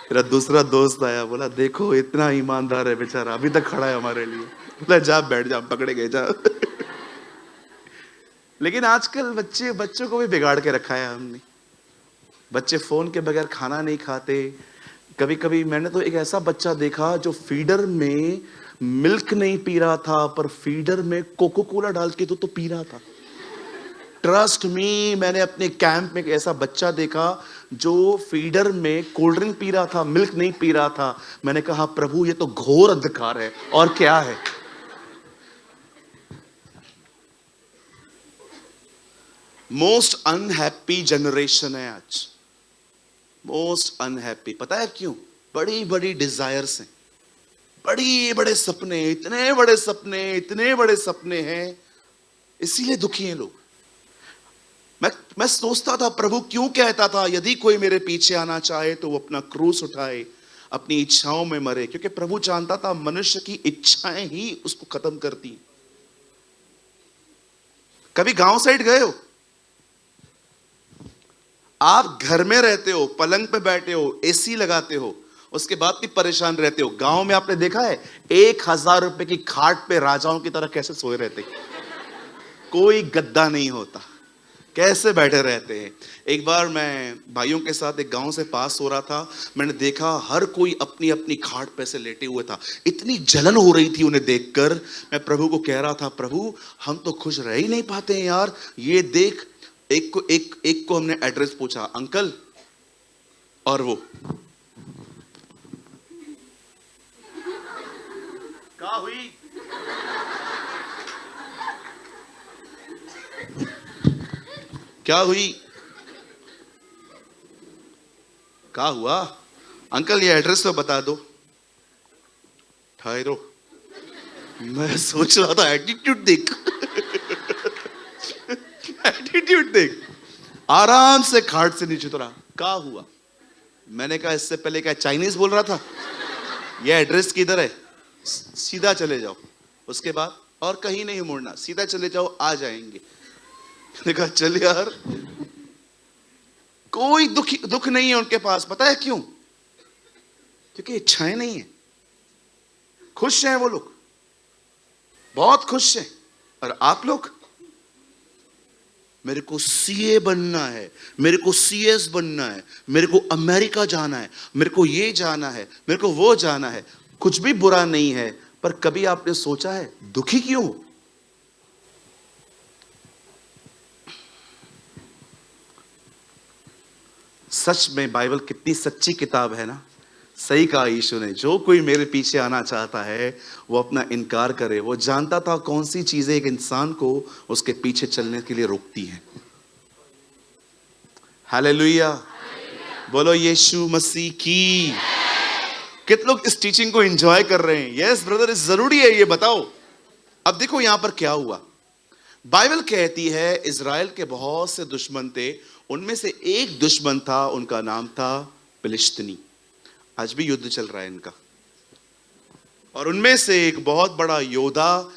मेरा दूसरा दोस्त आया, बोला देखो इतना ईमानदार है बेचारा, अभी तक खड़ा है हमारे लिए। बोला जा बैठ जा, पकड़े गए जा। लेकिन आजकल बच्चों को भी बिगाड़ के रखा है हमने। बच्चे फोन के बगैर खाना नहीं खाते। कभी कभी मैंने तो एक ऐसा बच्चा देखा जो फीडर में मिल्क नहीं पी रहा था, पर फीडर में कोको कोला डाल के तो पी रहा था। ट्रस्ट मी, मैंने अपने कैंप में एक ऐसा बच्चा देखा जो फीडर में कोल्ड ड्रिंक पी रहा था, मिल्क नहीं पी रहा था। मैंने कहा प्रभु ये तो घोर अंधकार है, और क्या है। मोस्ट अनहैप्पी जनरेशन है आज, मोस्ट अनहैप्पी। पता है क्यों? बड़ी बड़ी डिजायर्स हैं, बड़ी बड़े सपने, इतने बड़े सपने हैं, इसीलिए दुखी हैं लोग। मैं सोचता था प्रभु क्यों कहता था यदि कोई मेरे पीछे आना चाहे तो वो अपना क्रूस उठाए, अपनी इच्छाओं में मरे, क्योंकि प्रभु जानता था मनुष्य की इच्छाएं ही उसको खत्म करती हैं। कभी गांव साइड गए हो? आप घर में रहते हो, पलंग पे बैठे हो, एसी लगाते हो, उसके बाद भी परेशान रहते हो। गांव में आपने देखा है 1000 रुपए की खाट पे राजाओं की तरह कैसे सोए रहते, कोई गद्दा नहीं होता, कैसे बैठे रहते हैं। एक बार मैं भाइयों के साथ एक गांव से पास हो रहा था, मैंने देखा हर कोई अपनी अपनी खाट पे से लेटे हुए था। इतनी जलन हो रही थी उन्हें देखकर। मैं प्रभु को कह रहा था, प्रभु हम तो खुश रह ही नहीं पाते हैं यार, ये देख। एक को हमने एड्रेस पूछा, अंकल, और वो क्या हुई? क्या हुई? क्या हुआ? अंकल ये एड्रेस तो बता दो। ठहरो, मैं सोच रहा था एटीट्यूड देख। एटीट्यूड देख, आराम से खाट से नीचे उतरा। क्या हुआ? मैंने कहा इससे पहले क्या चाइनीज बोल रहा था? ये एड्रेस किधर है? सीधा चले जाओ, उसके बाद और कहीं नहीं मुड़ना, सीधा चले जाओ, आ जाएंगे। मैंने कहा चल यार, कोई दुख नहीं है उनके पास। पता है क्यों? क्योंकि इच्छाएं नहीं है। खुश हैं वो लोग, बहुत खुश हैं। और आप लोग, मेरे को सीए बनना है, मेरे को सीएस बनना है, मेरे को अमेरिका जाना है, मेरे को ये जाना है, मेरे को वो जाना है। कुछ भी बुरा नहीं है, पर कभी आपने सोचा है दुखी क्यों? सच में बाइबल कितनी सच्ची किताब है ना। सही कहा यीशु ने, जो कोई मेरे पीछे आना चाहता है वो अपना इनकार करे। वो जानता था कौन सी चीजें एक इंसान को उसके पीछे चलने के लिए रोकती हैं। हालेलुया, बोलो यीशु मसीह की। कितने लोग इस टीचिंग को एंजॉय कर रहे हैं? यस ब्रदर, इस जरूरी है, ये बताओ। अब देखो यहां पर क्या हुआ। बाइबल कहती है इज़राइल के बहुत से दुश्मन थे, उनमें से एक दुश्मन था, उनका नाम था फिलिस्तीनी। आज भी युद्ध चल रहा है इनका। और उनमें से एक बहुत बड़ा योद्धा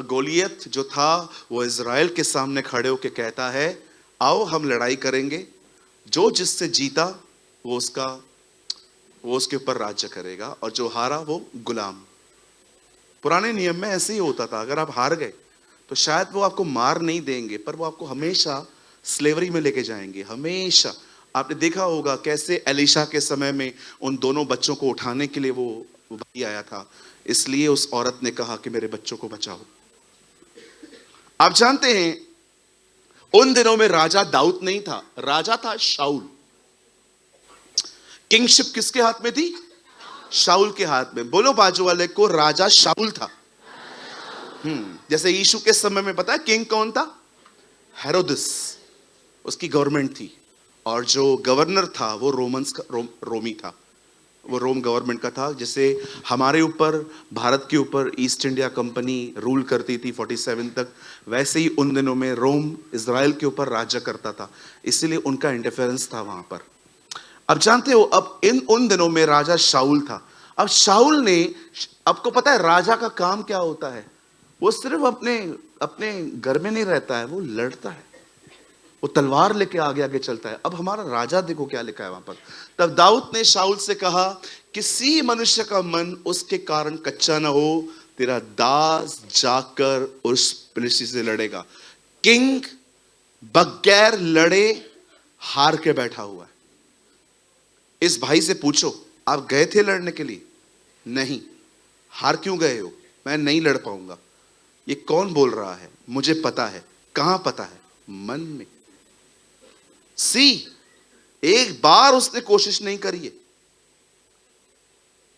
गोलियत जो था, वो इज़राइल के सामने खड़े होकर कहता है आओ हम लड़ाई करेंगे, जो जिससे जीता वो उसके ऊपर राज्य करेगा, और जो हारा वो गुलाम। पुराने नियम में ऐसे ही होता था, अगर आप हार गए तो शायद वो आपको मार नहीं देंगे, पर वो आपको हमेशा स्लेवरी में लेके जाएंगे, हमेशा। आपने देखा होगा कैसे एलीशा के समय में उन दोनों बच्चों को उठाने के लिए वो भाई आया था, इसलिए उस औरत ने कहा कि मेरे बच्चों को बचाओ। आप जानते हैं उन दिनों में राजा दाऊद नहीं था, राजा था शाऊल। किंगशिप किसके हाथ में थी? शाऊल के हाथ में। बोलो बाजू वाले को, राजा शाऊल था। जैसे यीशु के समय में पता है किंग कौन था? हेरोदिस, उसकी गवर्नमेंट थी, और जो गवर्नर था वो रोमी था, वो रोम गवर्नमेंट का था। जैसे हमारे ऊपर, भारत के ऊपर ईस्ट इंडिया कंपनी रूल करती थी 47 तक, वैसे ही उन दिनों में रोम इज़राइल के ऊपर राज्य करता था, इसीलिए उनका इंटरफेरेंस था वहां पर। अब जानते हो, अब उन दिनों में राजा शाऊल था। अब शाऊल ने, आपको पता है राजा का काम क्या होता है? वो सिर्फ अपने घर में नहीं रहता है, वो लड़ता है, वो तलवार लेके आगे आगे चलता है। अब हमारा राजा देखो क्या लिखा है वहां पर। तब दाऊद ने शाऊल से कहा, किसी मनुष्य का मन उसके कारण कच्चा ना हो, तेरा दास जाकर उस फिलिस्ती से लड़ेगा। किंग बगैर लड़े हार के बैठा हुआ है। इस भाई से पूछो, आप गए थे लड़ने के लिए? नहीं। हार क्यों गए हो? मैं नहीं लड़ पाऊंगा। ये कौन बोल रहा है? मुझे पता है। कहां पता है? मन में। एक बार उसने कोशिश नहीं करी है,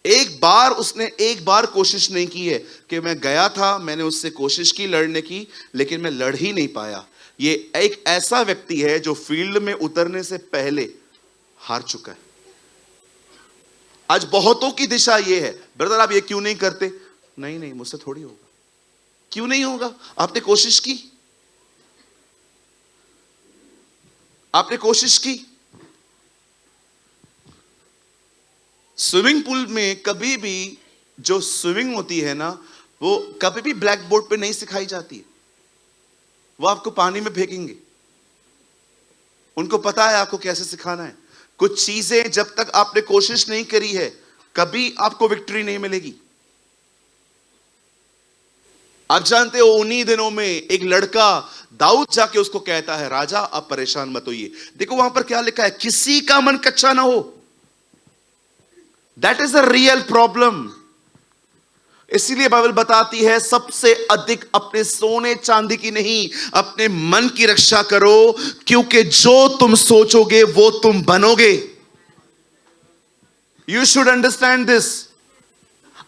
एक बार कोशिश नहीं की है कि मैं गया था, मैंने उससे कोशिश की लड़ने की, लेकिन मैं लड़ ही नहीं पाया। ये एक ऐसा व्यक्ति है जो फील्ड में उतरने से पहले हार चुका है। आज बहुतों की दिशा ये है, ब्रदर आप ये क्यों नहीं करते? नहीं, मुझसे थोड़ी होगा। क्यों नहीं होगा? आपने कोशिश की, आपने कोशिश की। स्विमिंग पूल में कभी भी जो स्विमिंग होती है ना, वो कभी भी ब्लैक बोर्ड पे नहीं सिखाई जाती है। वो आपको पानी में फेंकेंगे, उनको पता है आपको कैसे सिखाना है। कुछ चीजें जब तक आपने कोशिश नहीं करी है, कभी आपको विक्ट्री नहीं मिलेगी। आप जानते हो उन्हीं दिनों में एक लड़का दाऊद जाके उसको कहता है, राजा आप परेशान मत होइए। देखो वहां पर क्या लिखा है, किसी का मन कच्चा ना हो। That is a real problem. इसीलिए बाइबल बताती है सबसे अधिक अपने सोने चांदी की नहीं, अपने मन की रक्षा करो, क्योंकि जो तुम सोचोगे वो तुम बनोगे। You should understand this.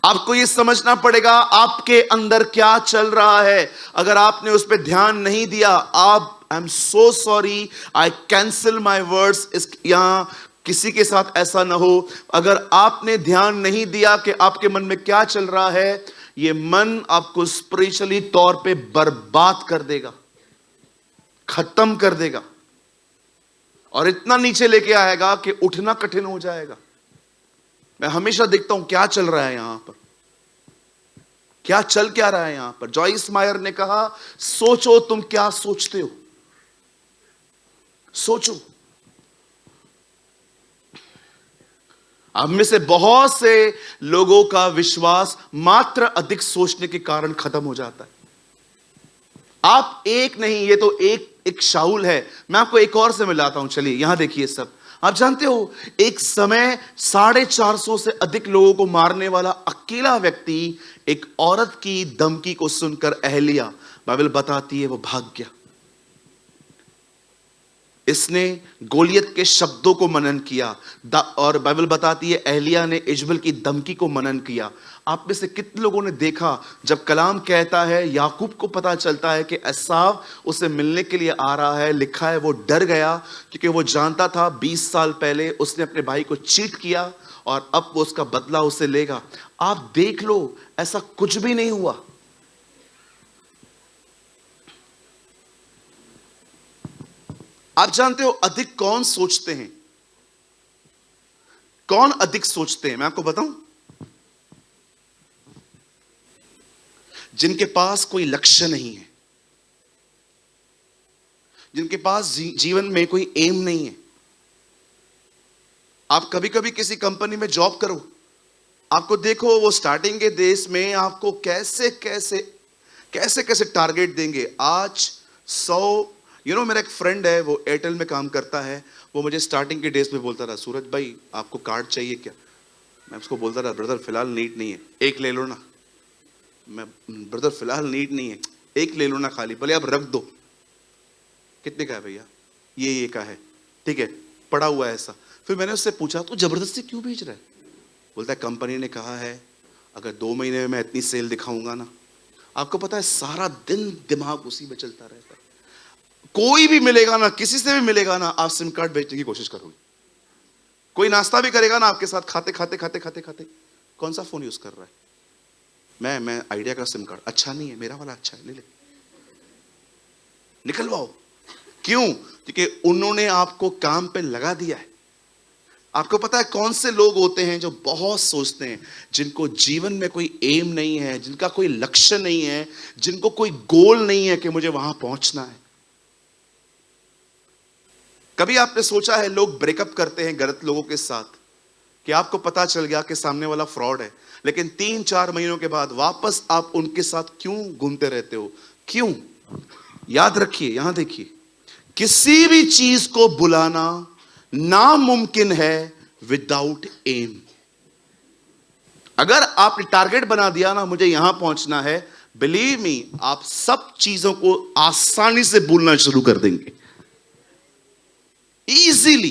आपको यह समझना पड़ेगा आपके अंदर क्या चल रहा है। अगर आपने उस पर ध्यान नहीं दिया, I am so sorry, I cancel my words. यहां किसी के साथ ऐसा ना हो। अगर आपने ध्यान नहीं दिया कि आपके मन में क्या चल रहा है, यह मन आपको स्पिरिचुअली तौर पे बर्बाद कर देगा, खत्म कर देगा, और इतना नीचे लेके आएगा कि उठना कठिन हो जाएगा। मैं हमेशा देखता हूं क्या चल रहा है यहां पर, क्या चल क्या रहा है यहां पर। जॉइस मायर ने कहा, सोचो तुम क्या सोचते हो, सोचो। अब में से बहुत से लोगों का विश्वास मात्र अधिक सोचने के कारण खत्म हो जाता है। आप एक नहीं, ये तो एक शाऊल है। मैं आपको एक और से मिलाता हूं, चलिए यहां देखिए सब। आप जानते हो एक समय 450 से अधिक लोगों को मारने वाला अकेला व्यक्ति एक औरत की धमकी को सुनकर एहलिया, बाइबल बताती है वो भाग गया। इसने गोलियत के शब्दों को मनन किया, और बाइबल बताती है एहलिया ने इजबल की धमकी को मनन किया। आप में से कितने लोगों ने देखा, जब कलाम कहता है याकूब को पता चलता है कि एसाव उसे मिलने के लिए आ रहा है, लिखा है वो डर गया, क्योंकि वो जानता था 20 साल पहले उसने अपने भाई को चीट किया और अब वो उसका बदला उसे लेगा। आप देख लो, ऐसा कुछ भी नहीं हुआ। आप जानते हो अधिक कौन सोचते हैं? कौन अधिक सोचते हैं? मैं आपको बताऊं, जिनके पास कोई लक्ष्य नहीं है, जिनके पास जीवन में कोई एम नहीं है। आप कभी कभी किसी कंपनी में जॉब करो, आपको देखो वो स्टार्टिंग के देश में आपको कैसे कैसे कैसे कैसे टारगेट देंगे। आज 100 मेरा एक फ्रेंड है, वो एयरटेल में काम करता है। वो मुझे स्टार्टिंग के डेज में बोलता था, सूरज भाई आपको कार्ड चाहिए क्या? मैं उसको बोलता था, ब्रदर फिलहाल नीड नहीं है, एक ले लो ना। ब्रदर फिलहाल नीड नहीं है, एक ले लो ना खाली, भले आप रख दो। कितने का है भैया? ये का है, ठीक है, पड़ा हुआ है ऐसा। फिर मैंने उससे पूछा, तू जबरदस्ती क्यों भेज रहा है? बोलता है कंपनी ने कहा है अगर 2 महीने में मैं इतनी सेल दिखाऊंगा ना। आपको पता है सारा दिन दिमाग उसी में चलता रहता है। कोई भी मिलेगा ना, किसी से भी मिलेगा ना, आप सिम कार्ड बेचने की कोशिश करोगे। कोई नाश्ता भी करेगा ना आपके साथ, खाते खाते खाते खाते खाते, कौन सा फोन यूज कर रहा है? मैं आइडिया का सिम कार्ड, अच्छा नहीं है, मेरा वाला अच्छा है, ले ले, निकलवाओ। क्यों? क्योंकि उन्होंने आपको काम पे लगा दिया है। आपको पता है कौन से लोग होते हैं जो बहुत सोचते हैं, जिनको जीवन में कोई एम नहीं है, जिनका कोई लक्ष्य नहीं है, जिनको कोई गोल नहीं है कि मुझे वहां पहुंचना है। कभी आपने सोचा है लोग ब्रेकअप करते हैं गलत लोगों के साथ, कि आपको पता चल गया कि सामने वाला फ्रॉड है, लेकिन 3-4 महीनों के बाद वापस आप उनके साथ क्यों घूमते रहते हो? क्यों? याद रखिए, यहां देखिए, किसी भी चीज को बुलाना नामुमकिन है विदाउट एम। अगर आपने टारगेट बना दिया ना, मुझे यहां पहुंचना है, बिलीव मी, आप सब चीजों को आसानी से भूलना शुरू कर देंगे, इजीली।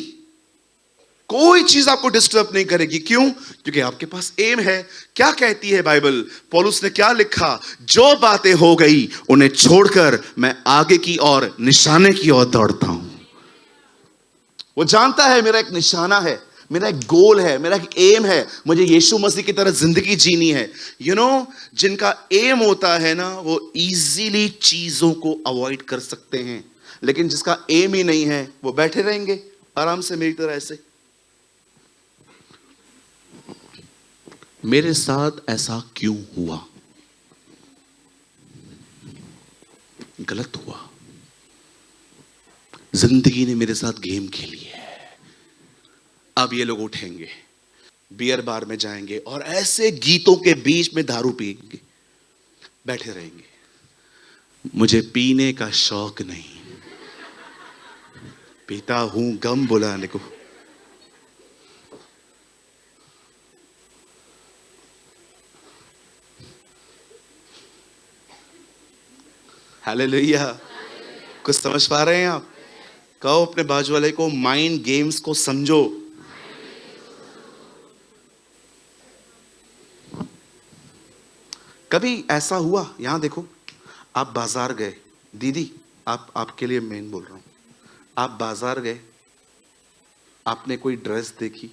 कोई चीज आपको डिस्टर्ब नहीं करेगी। क्यों? क्योंकि आपके पास एम है। क्या कहती है बाइबल? पौलुस ने क्या लिखा? जो बातें हो गई उन्हें छोड़कर मैं आगे की ओर, निशाने की ओर दौड़ता हूं। वो जानता है मेरा एक निशाना है, मेरा एक गोल है, मेरा एक एम है, मुझे यीशु मसीह की तरह जिंदगी जीनी है। जिनका एम होता है ना, वो इजीली चीजों को अवॉइड कर सकते हैं। लेकिन जिसका एम ही नहीं है, वो बैठे रहेंगे आराम से मेरी तरह ऐसे। मेरे साथ ऐसा क्यों हुआ? गलत हुआ। जिंदगी ने मेरे साथ गेम खेली है। अब ये लोग उठेंगे, बियर बार में जाएंगे और ऐसे गीतों के बीच में दारू पिएंगे, बैठे रहेंगे। मुझे पीने का शौक नहीं, पीता हूं गम बुलाने को। हालेलुया। कुछ समझ पा रहे हैं आप? कहो अपने बाजू वाले को, माइंड गेम्स को समझो। कभी ऐसा हुआ, यहां देखो, आप बाजार गए, दीदी आपके लिए मेन बोल रहा हूं, आप बाजार गए, आपने कोई ड्रेस देखी,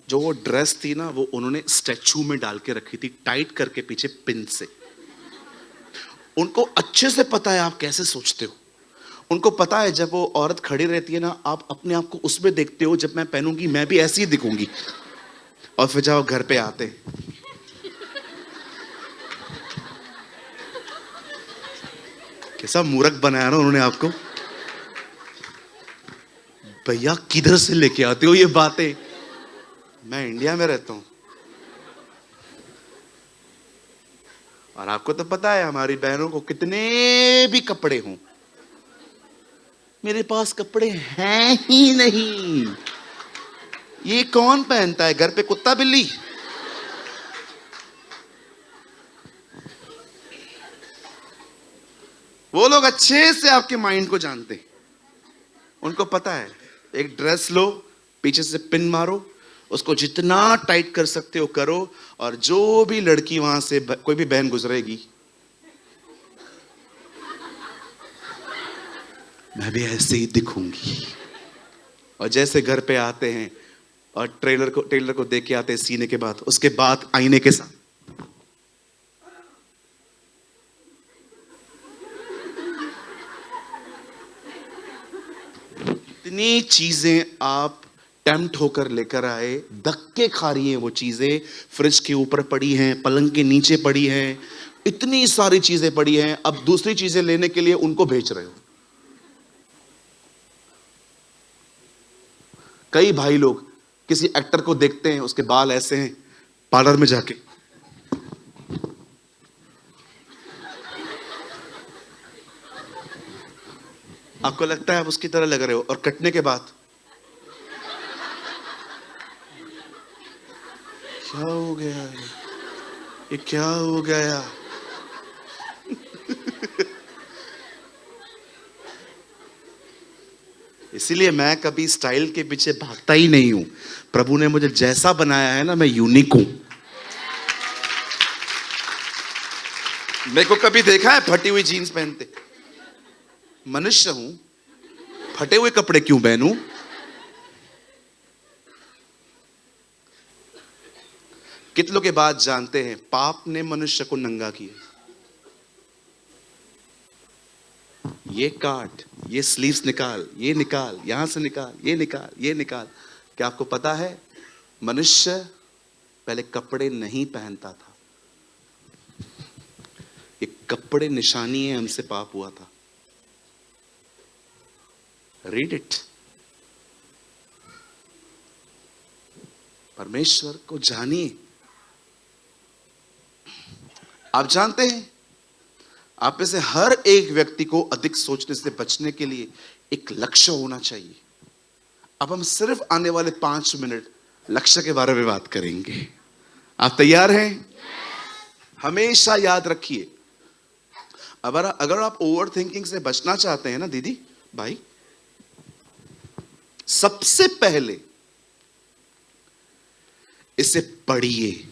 जो वो ड्रेस थी ना, वो उन्होंने स्टैचू में डाल के रखी थी, टाइट करके पीछे पिन से। उनको अच्छे से पता है आप कैसे सोचते हो। उनको पता है जब वो औरत खड़ी रहती है ना, आप अपने आप को उसमें देखते हो, जब मैं पहनूंगी मैं भी ऐसी ही दिखूंगी। और फिर जाओ घर पे आते, कैसा मूर्ख बनाया ना उन्होंने आपको। भैया किधर से लेके आते हो ये बातें? मैं इंडिया में रहता हूं, और आपको तो पता है हमारी बहनों को कितने भी कपड़े हों, मेरे पास कपड़े हैं ही नहीं। ये कौन पहनता है? घर पे कुत्ता बिल्ली? वो लोग अच्छे से आपके माइंड को जानते हैं। उनको पता है, एक ड्रेस लो, पीछे से पिन मारो, उसको जितना टाइट कर सकते हो करो, और जो भी लड़की वहां से, कोई भी बहन गुजरेगी, मैं भी ऐसे ही दिखूंगी। और जैसे घर पे आते हैं और टेलर को देख के आते हैं सीने के बाद, उसके बाद आईने के साथ, इतनी चीजें आप टेम्प्ट होकर लेकर आए, धक्के खा रही हैं वो चीजें, फ्रिज के ऊपर पड़ी हैं, पलंग के नीचे पड़ी हैं, इतनी सारी चीजें पड़ी हैं, अब दूसरी चीजें लेने के लिए उनको भेज रहे हो। कई भाई लोग किसी एक्टर को देखते हैं, उसके बाल ऐसे हैं, पार्लर में जाके आपको लगता है आप उसकी तरह लग रहे हो, और कटने के बाद क्या हो गया ये क्या हो गया? इसीलिए मैं कभी स्टाइल के पीछे भागता ही नहीं हूं। प्रभु ने मुझे जैसा बनाया है ना, मैं यूनिक हूं। मेरे को कभी देखा है फटी हुई जीन्स पहनते? मनुष्य हूं, फटे हुए कपड़े क्यों पहनूं? कितनों के बाद जानते हैं पाप ने मनुष्य को नंगा किया। ये काट, ये स्लीव्स निकाल, ये निकाल, यहां से निकाल, ये निकाल, ये निकाल। क्या आपको पता है मनुष्य पहले कपड़े नहीं पहनता था? ये कपड़े निशानी है, हमसे पाप हुआ था। Read it. परमेश्वर को जानिए। आप जानते हैं आप में से हर एक व्यक्ति को अधिक सोचने से बचने के लिए एक लक्ष्य होना चाहिए। अब हम सिर्फ आने वाले 5 मिनट लक्ष्य के बारे में बात करेंगे। आप तैयार हैं? हमेशा याद रखिए, अगर आप ओवर थिंकिंग से बचना चाहते हैं ना दीदी भाई, सबसे पहले इसे पढ़िए।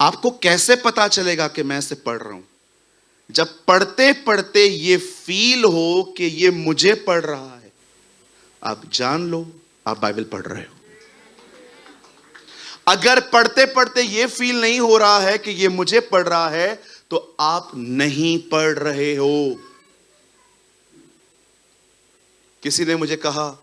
आपको कैसे पता चलेगा कि मैं इसे पढ़ रहा हूं? जब पढ़ते पढ़ते ये फील हो कि ये मुझे पढ़ रहा है, आप जान लो आप बाइबल पढ़ रहे हो। अगर पढ़ते पढ़ते ये फील नहीं हो रहा है कि ये मुझे पढ़ रहा है, तो आप नहीं पढ़ रहे हो। किसी ने मुझे कहा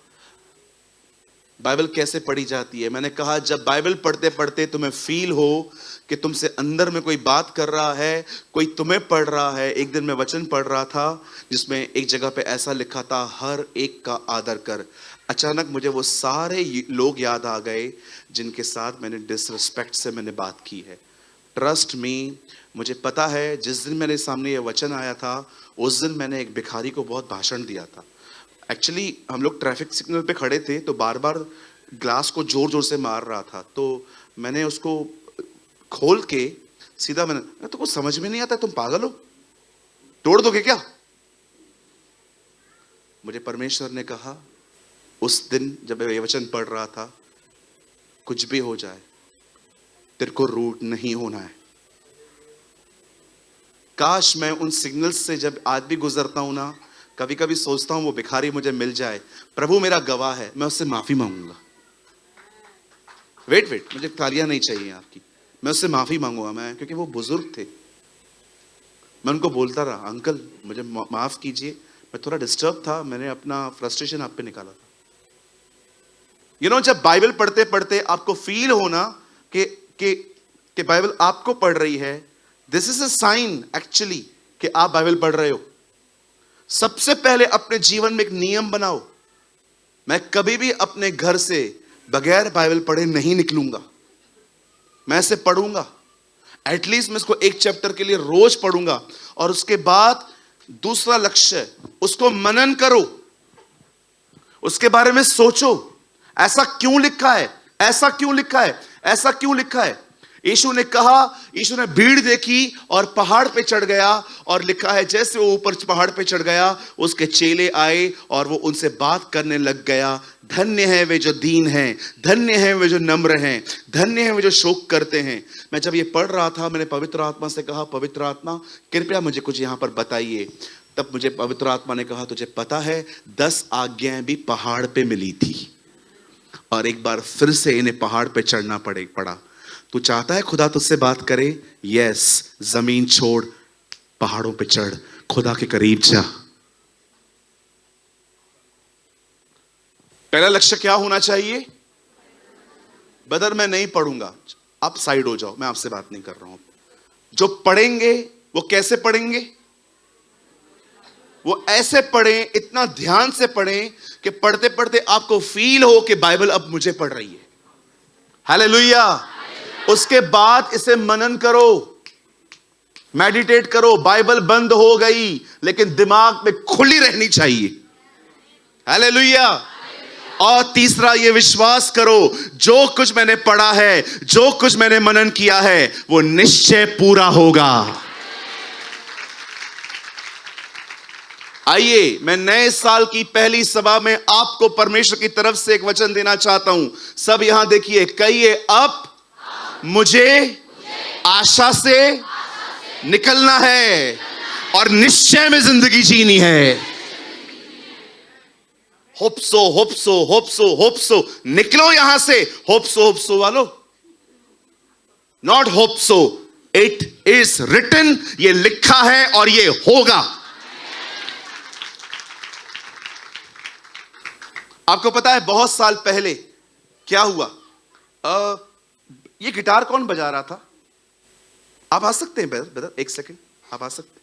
बाइबल कैसे पढ़ी जाती है? मैंने कहा जब बाइबल पढ़ते पढ़ते तुम्हें फील हो कि तुमसे अंदर में कोई बात कर रहा है, कोई तुम्हें पढ़ रहा है। एक दिन मैं वचन पढ़ रहा था जिसमें एक जगह पे ऐसा लिखा था, हर एक का आदर कर। अचानक मुझे वो सारे लोग याद आ गए जिनके साथ मैंने डिसरिस्पेक्ट से मैंने बात की है। ट्रस्ट मी, मुझे पता है जिस दिन मेरे सामने ये वचन आया था उस दिन मैंने एक भिखारी को बहुत भाषण दिया था। एक्चुअली हम लोग ट्रैफिक सिग्नल पे खड़े थे तो बार बार ग्लास को जोर जोर से मार रहा था, तो मैंने उसको खोल के सीधा मैंने, तो कुछ समझ में नहीं आता, तुम पागल हो, तोड़ दोगे क्या? मुझे परमेश्वर ने कहा उस दिन जब मैं ये वचन पढ़ रहा था, कुछ भी हो जाए तेरे को रूट नहीं होना है। काश मैं उन सिग्नल्स से जब आज भी गुजरता हूं ना, कभी कभी सोचता हूं वो भिखारी मुझे मिल जाए, प्रभु मेरा गवाह है, मैं उससे माफी मांगूंगा। वेट, मुझे तालियां नहीं चाहिए आपकी, मैं उससे माफी मांगूंगा मैं, क्योंकि वो बुजुर्ग थे। मैं उनको बोलता रहा, अंकल मुझे माफ कीजिए, मैं थोड़ा डिस्टर्ब था, मैंने अपना फ्रस्ट्रेशन आप पे निकाला था। जब बाइबल पढ़ते पढ़ते आपको फील होना कि बाइबल आपको पढ़ रही है, this is a sign actually कि आप बाइबल पढ़ रहे हो। सबसे पहले अपने जीवन में एक नियम बनाओ, मैं कभी भी अपने घर से बगैर बाइबल पढ़े नहीं निकलूंगा। मैं इसे पढ़ूंगा, एटलीस्ट मैं इसको एक चैप्टर के लिए रोज पढ़ूंगा। और उसके बाद दूसरा लक्ष्य, उसको मनन करो, उसके बारे में सोचो, ऐसा क्यों लिखा है, ऐसा क्यों लिखा है, ऐसा क्यों लिखा है। यीशु ने कहा, यीशु ने भीड़ देखी और पहाड़ पे चढ़ गया, और लिखा है जैसे वो ऊपर पहाड़ पे चढ़ गया उसके चेले आए और वो उनसे बात करने लग गया। धन्य है वे जो दीन हैं, धन्य है वे जो नम्र हैं, धन्य है वे जो शोक करते हैं। मैं जब ये पढ़ रहा था मैंने पवित्र आत्मा से कहा, पवित्र आत्मा कृपया मुझे कुछ यहाँ पर बताइए। तब मुझे पवित्र आत्मा ने कहा, तुझे पता है 10 आज्ञाएं भी पहाड़ पे मिली थी और एक बार फिर से इन्हें पहाड़ पे चढ़ना पड़ा। तू चाहता है खुदा तुझसे बात करे? यस, जमीन छोड़, पहाड़ों पे चढ़, खुदा के करीब जा। पहला लक्ष्य क्या होना चाहिए? ब्रदर मैं नहीं पढ़ूंगा, आप साइड हो जाओ, मैं आपसे बात नहीं कर रहा हूं। जो पढ़ेंगे वो कैसे पढ़ेंगे? वो ऐसे पढ़ें, इतना ध्यान से पढ़ें कि पढ़ते पढ़ते आपको फील हो कि बाइबल अब मुझे पढ़ रही है। हालेलुया। उसके बाद इसे मनन करो, मेडिटेट करो। बाइबल बंद हो गई लेकिन दिमाग में खुली रहनी चाहिए। हालेलुया। और तीसरा ये विश्वास करो, जो कुछ मैंने पढ़ा है, जो कुछ मैंने मनन किया है, वो निश्चय पूरा होगा। आइए, मैं नए साल की पहली सभा में आपको परमेश्वर की तरफ से एक वचन देना चाहता हूं। सब यहां देखिए, कहिए, अब मुझे आशा से निकलना है और निश्चय में जिंदगी जीनी है। होप्सो होप्सो होप्सो होप्सो, निकलो यहां से होप्सो होप्सो वालों, नॉट होप्सो, इट इज रिटन, ये लिखा है और ये होगा। आपको पता है बहुत साल पहले क्या हुआ? ये गिटार कौन बजा रहा था? आप आ सकते हैं ब्रदर, एक सेकंड, आप आ सकते हैं।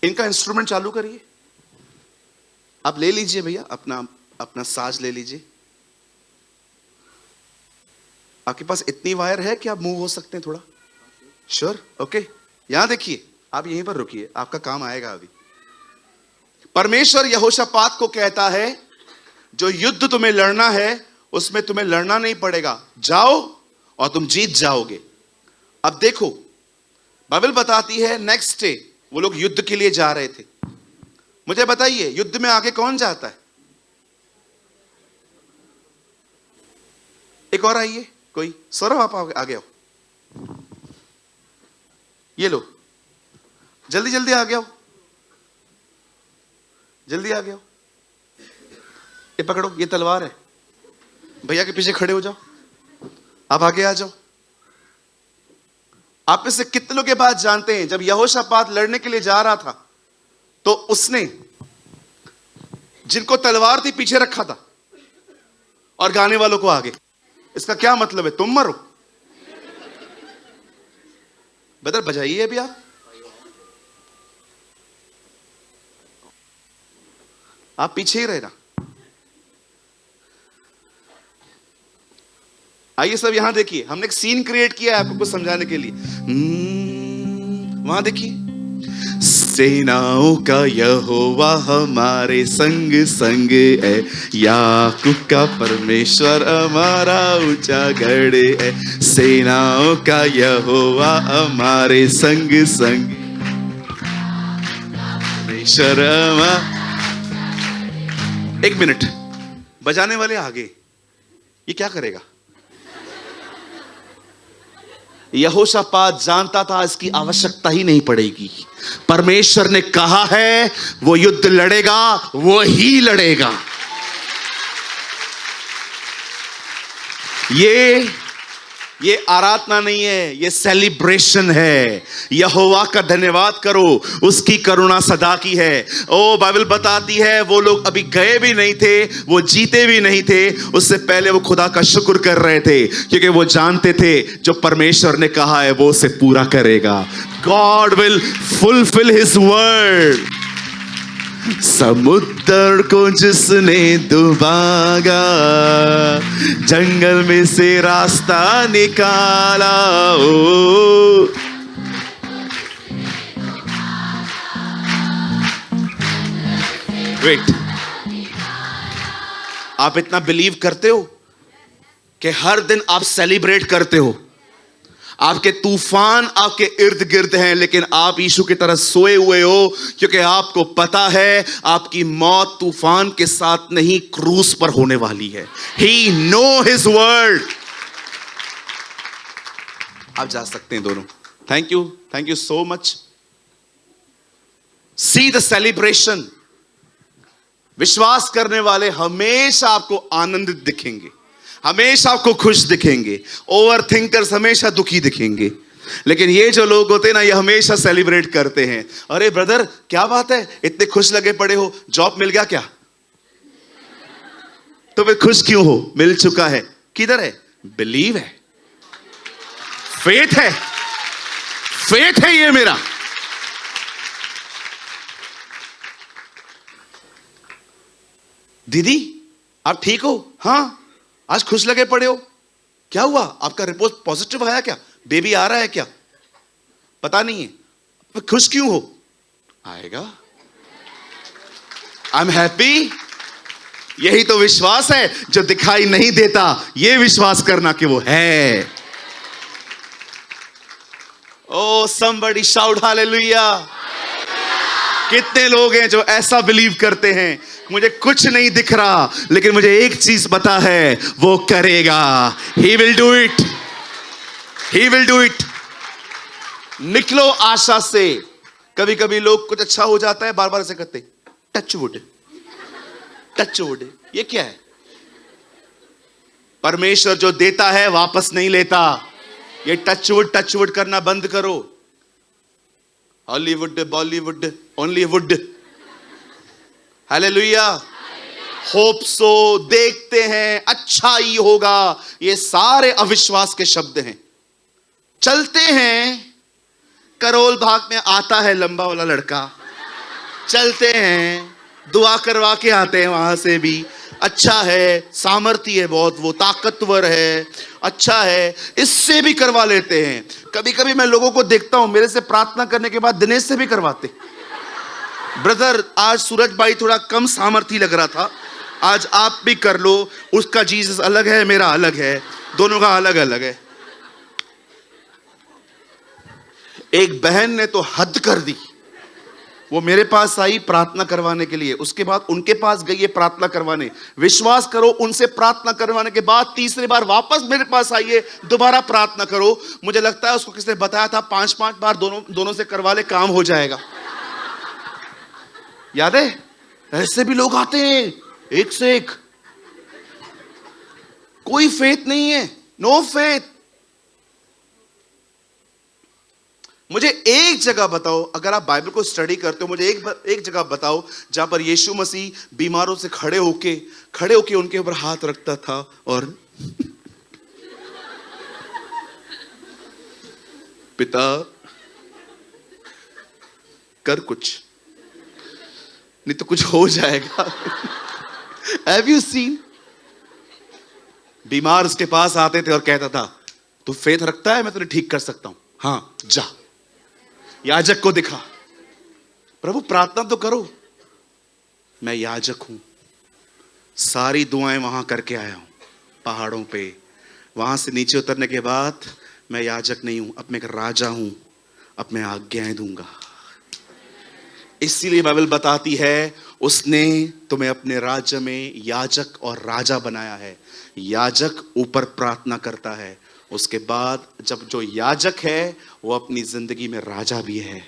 इनका इंस्ट्रूमेंट चालू करिए। आप ले लीजिए भैया, अपना साज ले लीजिए। आपके पास इतनी वायर है कि आप मूव हो सकते हैं थोड़ा? श्योर? ओके। यहां देखिए, आप यहीं पर रुकिए, आपका काम आएगा अभी। परमेश्वर यहोशापात को कहता है, जो युद्ध तुम्हें लड़ना है उसमें तुम्हें लड़ना नहीं पड़ेगा, जाओ और तुम जीत जाओगे। अब देखो, बाइबल बताती है नेक्स्ट डे वो लोग युद्ध के लिए जा रहे थे। मुझे बताइए, युद्ध में आगे कौन जाता है? एक और आइए, कोई सौरभ आप आगे आओ, ये लो, जल्दी जल्दी आ गया हो, जल्दी आ गया हो। ये पकड़ो, ये तलवार है, भैया के पीछे खड़े हो जाओ, आप आगे आ जाओ। आप में से कितने लोग के बात जानते हैं, जब यहोशापात लड़ने के लिए जा रहा था तो उसने जिनको तलवार थी पीछे रखा था और गाने वालों को आगे। इसका क्या मतलब है? तुम मरो। बदल बजाइए अभी आप पीछे ही रहना। आइए सब यहां देखिए, हमने एक सीन क्रिएट किया है आपको कुछ समझाने के लिए। वहां देखिए, सेनाओं का यहोवा हमारे संग संग है, याकूब का परमेश्वर हमारा ऊंचा गढ़ है। सेनाओं का यहोवा हमारे संग संग, परमेश्वर हमारा। एक मिनट, बजाने वाले आगे, ये क्या करेगा? यहोशापात जानता था इसकी आवश्यकता ही नहीं पड़ेगी। परमेश्वर ने कहा है वो युद्ध लड़ेगा, वो ही लड़ेगा। ये आराधना नहीं है, ये सेलिब्रेशन है। यहोवा का धन्यवाद करो, उसकी करुणा सदा की है। ओ बाइबल बताती है वो लोग अभी गए भी नहीं थे, वो जीते भी नहीं थे, उससे पहले वो खुदा का शुक्र कर रहे थे, क्योंकि वो जानते थे जो परमेश्वर ने कहा है वो उसे पूरा करेगा। God will fulfil his word. समुद्र को जिसने डुबागा, जंगल में से रास्ता निकाला। ओ वेट, आप इतना बिलीव करते हो कि हर दिन आप सेलिब्रेट करते हो? आपके तूफान आपके इर्द गिर्द हैं, लेकिन आप यीशु की तरह सोए हुए हो, क्योंकि आपको पता है आपकी मौत तूफान के साथ नहीं, क्रूस पर होने वाली है। He know his word। आप जा सकते हैं दोनों। Thank you so much. See the celebration. विश्वास करने वाले हमेशा आपको आनंदित दिखेंगे, हमेशा आपको खुश दिखेंगे। ओवर थिंकर्स हमेशा दुखी दिखेंगे। लेकिन ये जो लोग होते हैं ना, ये हमेशा सेलिब्रेट करते हैं। अरे ब्रदर क्या बात है, इतने खुश लगे पड़े हो, जॉब मिल गया क्या? तो फिर खुश क्यों हो? मिल चुका है। किधर है? बिलीव है, फेथ है, फेथ है ये मेरा। दीदी आप ठीक हो? हाँ। आज खुश लगे पड़े हो, क्या हुआ? आपका रिपोर्ट पॉजिटिव आया क्या? बेबी आ रहा है क्या? पता नहीं है, तो खुश क्यों हो? आएगा। I am happy. यही तो विश्वास है जो दिखाई नहीं देता, ये विश्वास करना कि वो है। ओ समबडी शाउट हालेलुया। कितने लोग हैं जो ऐसा बिलीव करते हैं, मुझे कुछ नहीं दिख रहा लेकिन मुझे एक चीज पता है, वो करेगा। He will do it, he will do it. निकलो आशा से। कभी कभी लोग कुछ अच्छा हो जाता है, बार बार ऐसे करते, टच वुड, टच वुड। ये क्या है? परमेश्वर जो देता है वापस नहीं लेता। ये टच वुड करना बंद करो। Hollywood, Bollywood, only would. Hallelujah. Hope so, देखते हैं, अच्छा ही होगा, ये सारे अविश्वास के शब्द हैं। चलते हैं, करोल बाग में आता है लंबा वाला लड़का, चलते हैं, दुआ करवा के आते हैं वहां से भी। अच्छा है, सामर्थ्य है बहुत, वो ताकतवर है, अच्छा है, इससे भी करवा लेते हैं। कभी कभी मैं लोगों को देखता हूं, मेरे से प्रार्थना करने के बाद दिनेश से भी करवाते। ब्रदर आज सूरज भाई थोड़ा कम सामर्थ्य लग रहा था, आज आप भी कर लो। उसका जीसस अलग है, मेरा अलग है, दोनों का अलग अलग है। एक बहन ने तो हद कर दी, वो मेरे पास आई प्रार्थना करवाने के लिए, उसके बाद उनके पास गई है प्रार्थना करवाने। विश्वास करो, उनसे प्रार्थना करवाने के बाद तीसरी बार वापस मेरे पास आई है, दोबारा प्रार्थना करो। मुझे लगता है उसको किसने बताया था, 5-5 बार दोनों से करवा ले, काम हो जाएगा। याद है? ऐसे भी लोग आते हैं एक से एक। कोई फेथ नहीं है, नो फेथ। मुझे एक जगह बताओ, अगर आप बाइबल को स्टडी करते हो, मुझे एक जगह बताओ जहां पर यीशु मसीह बीमारों से खड़े होके उनके ऊपर हाथ रखता था और पिता कर कुछ, नहीं तो कुछ हो जाएगा। Have you seen? बीमार उसके पास आते थे और कहता था, तू फेथ रखता है, मैं तुझे ठीक कर सकता हूं। हाँ जा, याजक को दिखा। प्रभु प्रार्थना तो करो। मैं याजक हूं, सारी दुआएं वहां करके आया हूं पहाड़ों पे। वहां से नीचे उतरने के बाद मैं याजक नहीं हूं, अब मैं एक राजा हूं, अब मैं आज्ञाएं दूंगा। इसीलिए बाइबल बताती है, उसने तुम्हें अपने राज्य में याजक और राजा बनाया है। याजक ऊपर प्रार्थना करता है, उसके बाद जब जो याजक है वो अपनी जिंदगी में राजा भी है।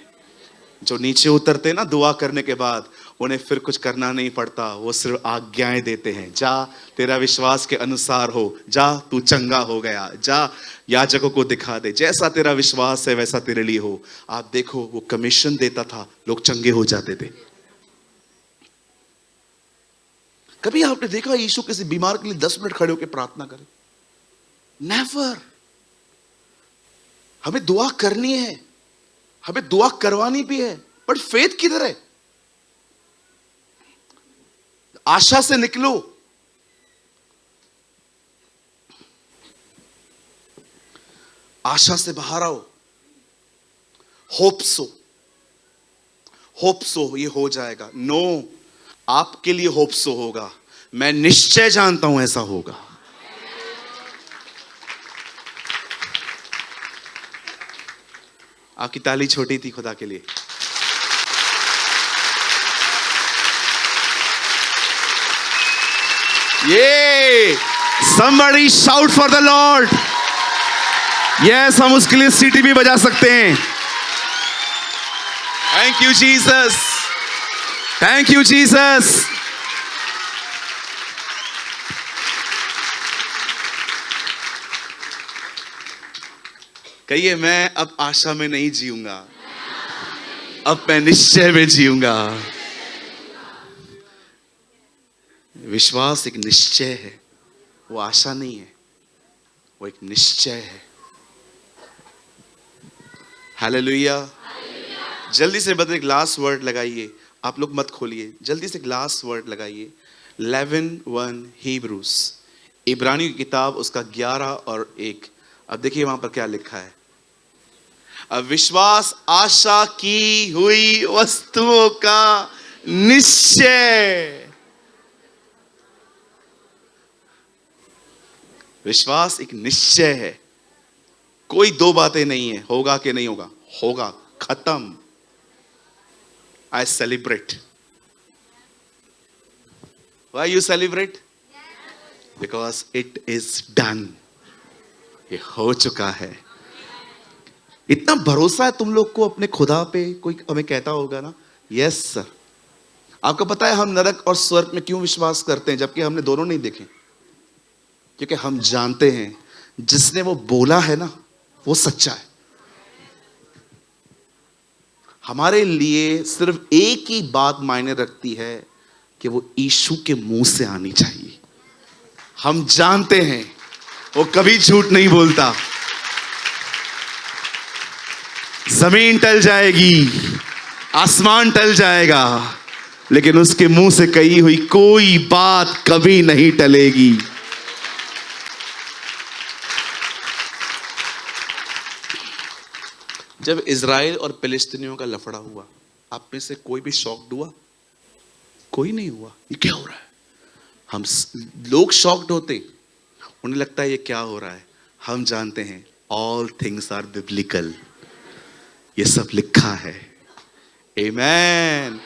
जो नीचे उतरते ना दुआ करने के बाद, उन्हें फिर कुछ करना नहीं पड़ता, वो सिर्फ आज्ञाएं देते हैं। जा, तेरा विश्वास के अनुसार हो, जा, तू चंगा हो गया, जा, याजकों को दिखा दे, जैसा तेरा विश्वास है वैसा तेरे लिए हो। आप देखो, वो कमीशन देता था, लोग चंगे हो जाते थे। कभी आपने देखा यीशु किसी बीमार के लिए 10 मिनट खड़े होकर प्रार्थना करे? नेवर। हमें दुआ करनी है, हमें दुआ करवानी भी है, बट फेथ किधर है? आशा से निकलो। आशा से बाहर आओ। होप सो, ये हो जाएगा। नो, आपके लिए होप सो होगा। मैं निश्चय जानता हूं ऐसा होगा। आपकी ताली छोटी थी खुदा के लिए। ये somebody shout for the Lord। Yes, हम उसके लिए सीटी भी बजा सकते हैं। Thank you Jesus, thank you Jesus. कहिए, मैं अब आशा में नहीं जीऊंगा, अब मैं निश्चय में जीऊंगा। विश्वास एक निश्चय है, वो आशा नहीं है, वो एक निश्चय है। हालेलुया। जल्दी से बता, एक लास्ट वर्ड लगाइए, आप लोग मत खोलिए, जल्दी से एक लास्ट वर्ड लगाइए। 11:1 हिब्रूस, इब्रानियों की किताब, उसका 11 और 1। अब देखिए वहां पर क्या लिखा है। अब विश्वास आशा की हुई वस्तुओं का निश्चय। विश्वास एक निश्चय है, कोई दो बातें नहीं है, होगा कि नहीं होगा, होगा, खत्म। I celebrate. Why you celebrate? Because it is done. ये हो चुका है। इतना भरोसा है तुम लोग को अपने खुदा पे। कोई हमें कहता होगा ना, यस सर। आपको पता है हम नरक और स्वर्ग में क्यों विश्वास करते हैं जबकि हमने दोनों नहीं देखे? क्योंकि हम जानते हैं जिसने वो बोला है ना, वो सच्चा है। हमारे लिए सिर्फ एक ही बात मायने रखती है कि वो यीशु के मुंह से आनी चाहिए। हम जानते हैं वो कभी झूठ नहीं बोलता। जमीन टल जाएगी, आसमान टल जाएगा, लेकिन उसके मुंह से कही हुई कोई बात कभी नहीं टलेगी। जब इजराइल और फिलिस्तीनियों का लफड़ा हुआ, आप में से कोई भी शॉक्ड हुआ? कोई नहीं हुआ। ये क्या हो रहा है? हम लोग शॉक्ड होते, उन्हें लगता है ये क्या हो रहा है। हम जानते हैं ऑल थिंग्स आर बिब्लिकल, ये सब लिखा है। आमेन।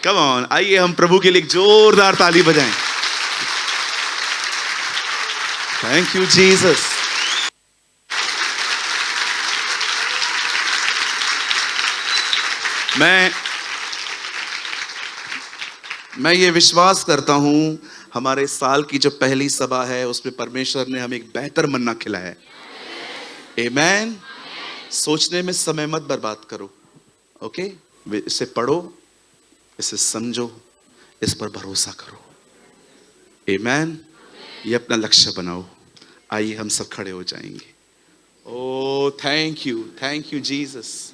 कम ऑन, आइए हम प्रभु के लिए एक जोरदार ताली बजाएं। Thank you Jesus. मैं ये विश्वास करता हूं, हमारे साल की जो पहली सभा है उसमें परमेश्वर ने हमें एक बेहतर मन्ना खिलाया है। आमेन। सोचने में समय मत बर्बाद करो, ओके? इसे पढ़ो, इसे समझो, इस पर भरोसा करो। आमेन। ये अपना लक्ष्य बनाओ। आइए हम सब खड़े हो जाएंगे। Oh thank you Jesus.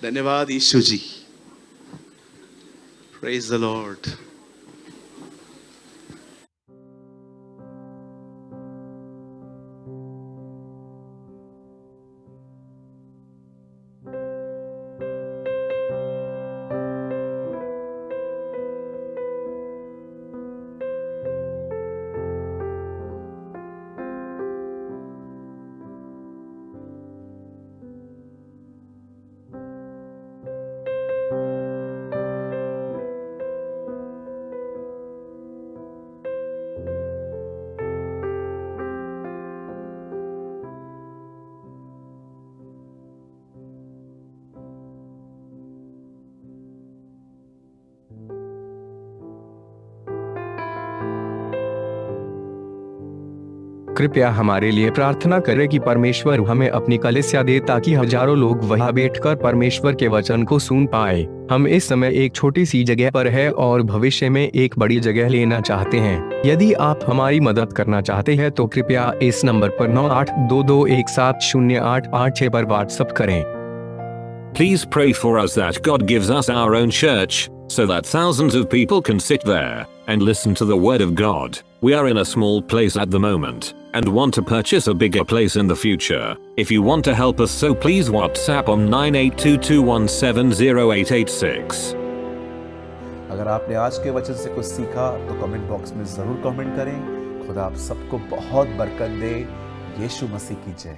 धन्यवाद यीशु जी। Praise the Lord. कृपया हमारे लिए प्रार्थना करें कि परमेश्वर हमें अपनी कलीसिया दे ताकि हजारों लोग वहां बैठकर परमेश्वर के वचन को सुन पाए। हम इस समय एक छोटी सी जगह पर है और भविष्य में एक बड़ी जगह लेना चाहते हैं। यदि आप हमारी मदद करना चाहते हैं तो कृपया इस नंबर पर 9822170886 पर व्हाट्सएप करें। Please pray for us that God gives us our own church, so that thousands of people can sit there and listen to the word of God. We are in a small place at the moment and want to purchase a bigger place in the future. If you want to help us, so please WhatsApp on 9822170886. अगर आपने आज के वचन से कुछ सीखा तो comment box में जरूर कमेंट करें। खुदा आप सबको बहुत बरकत दे। यीशु मसीह की जय।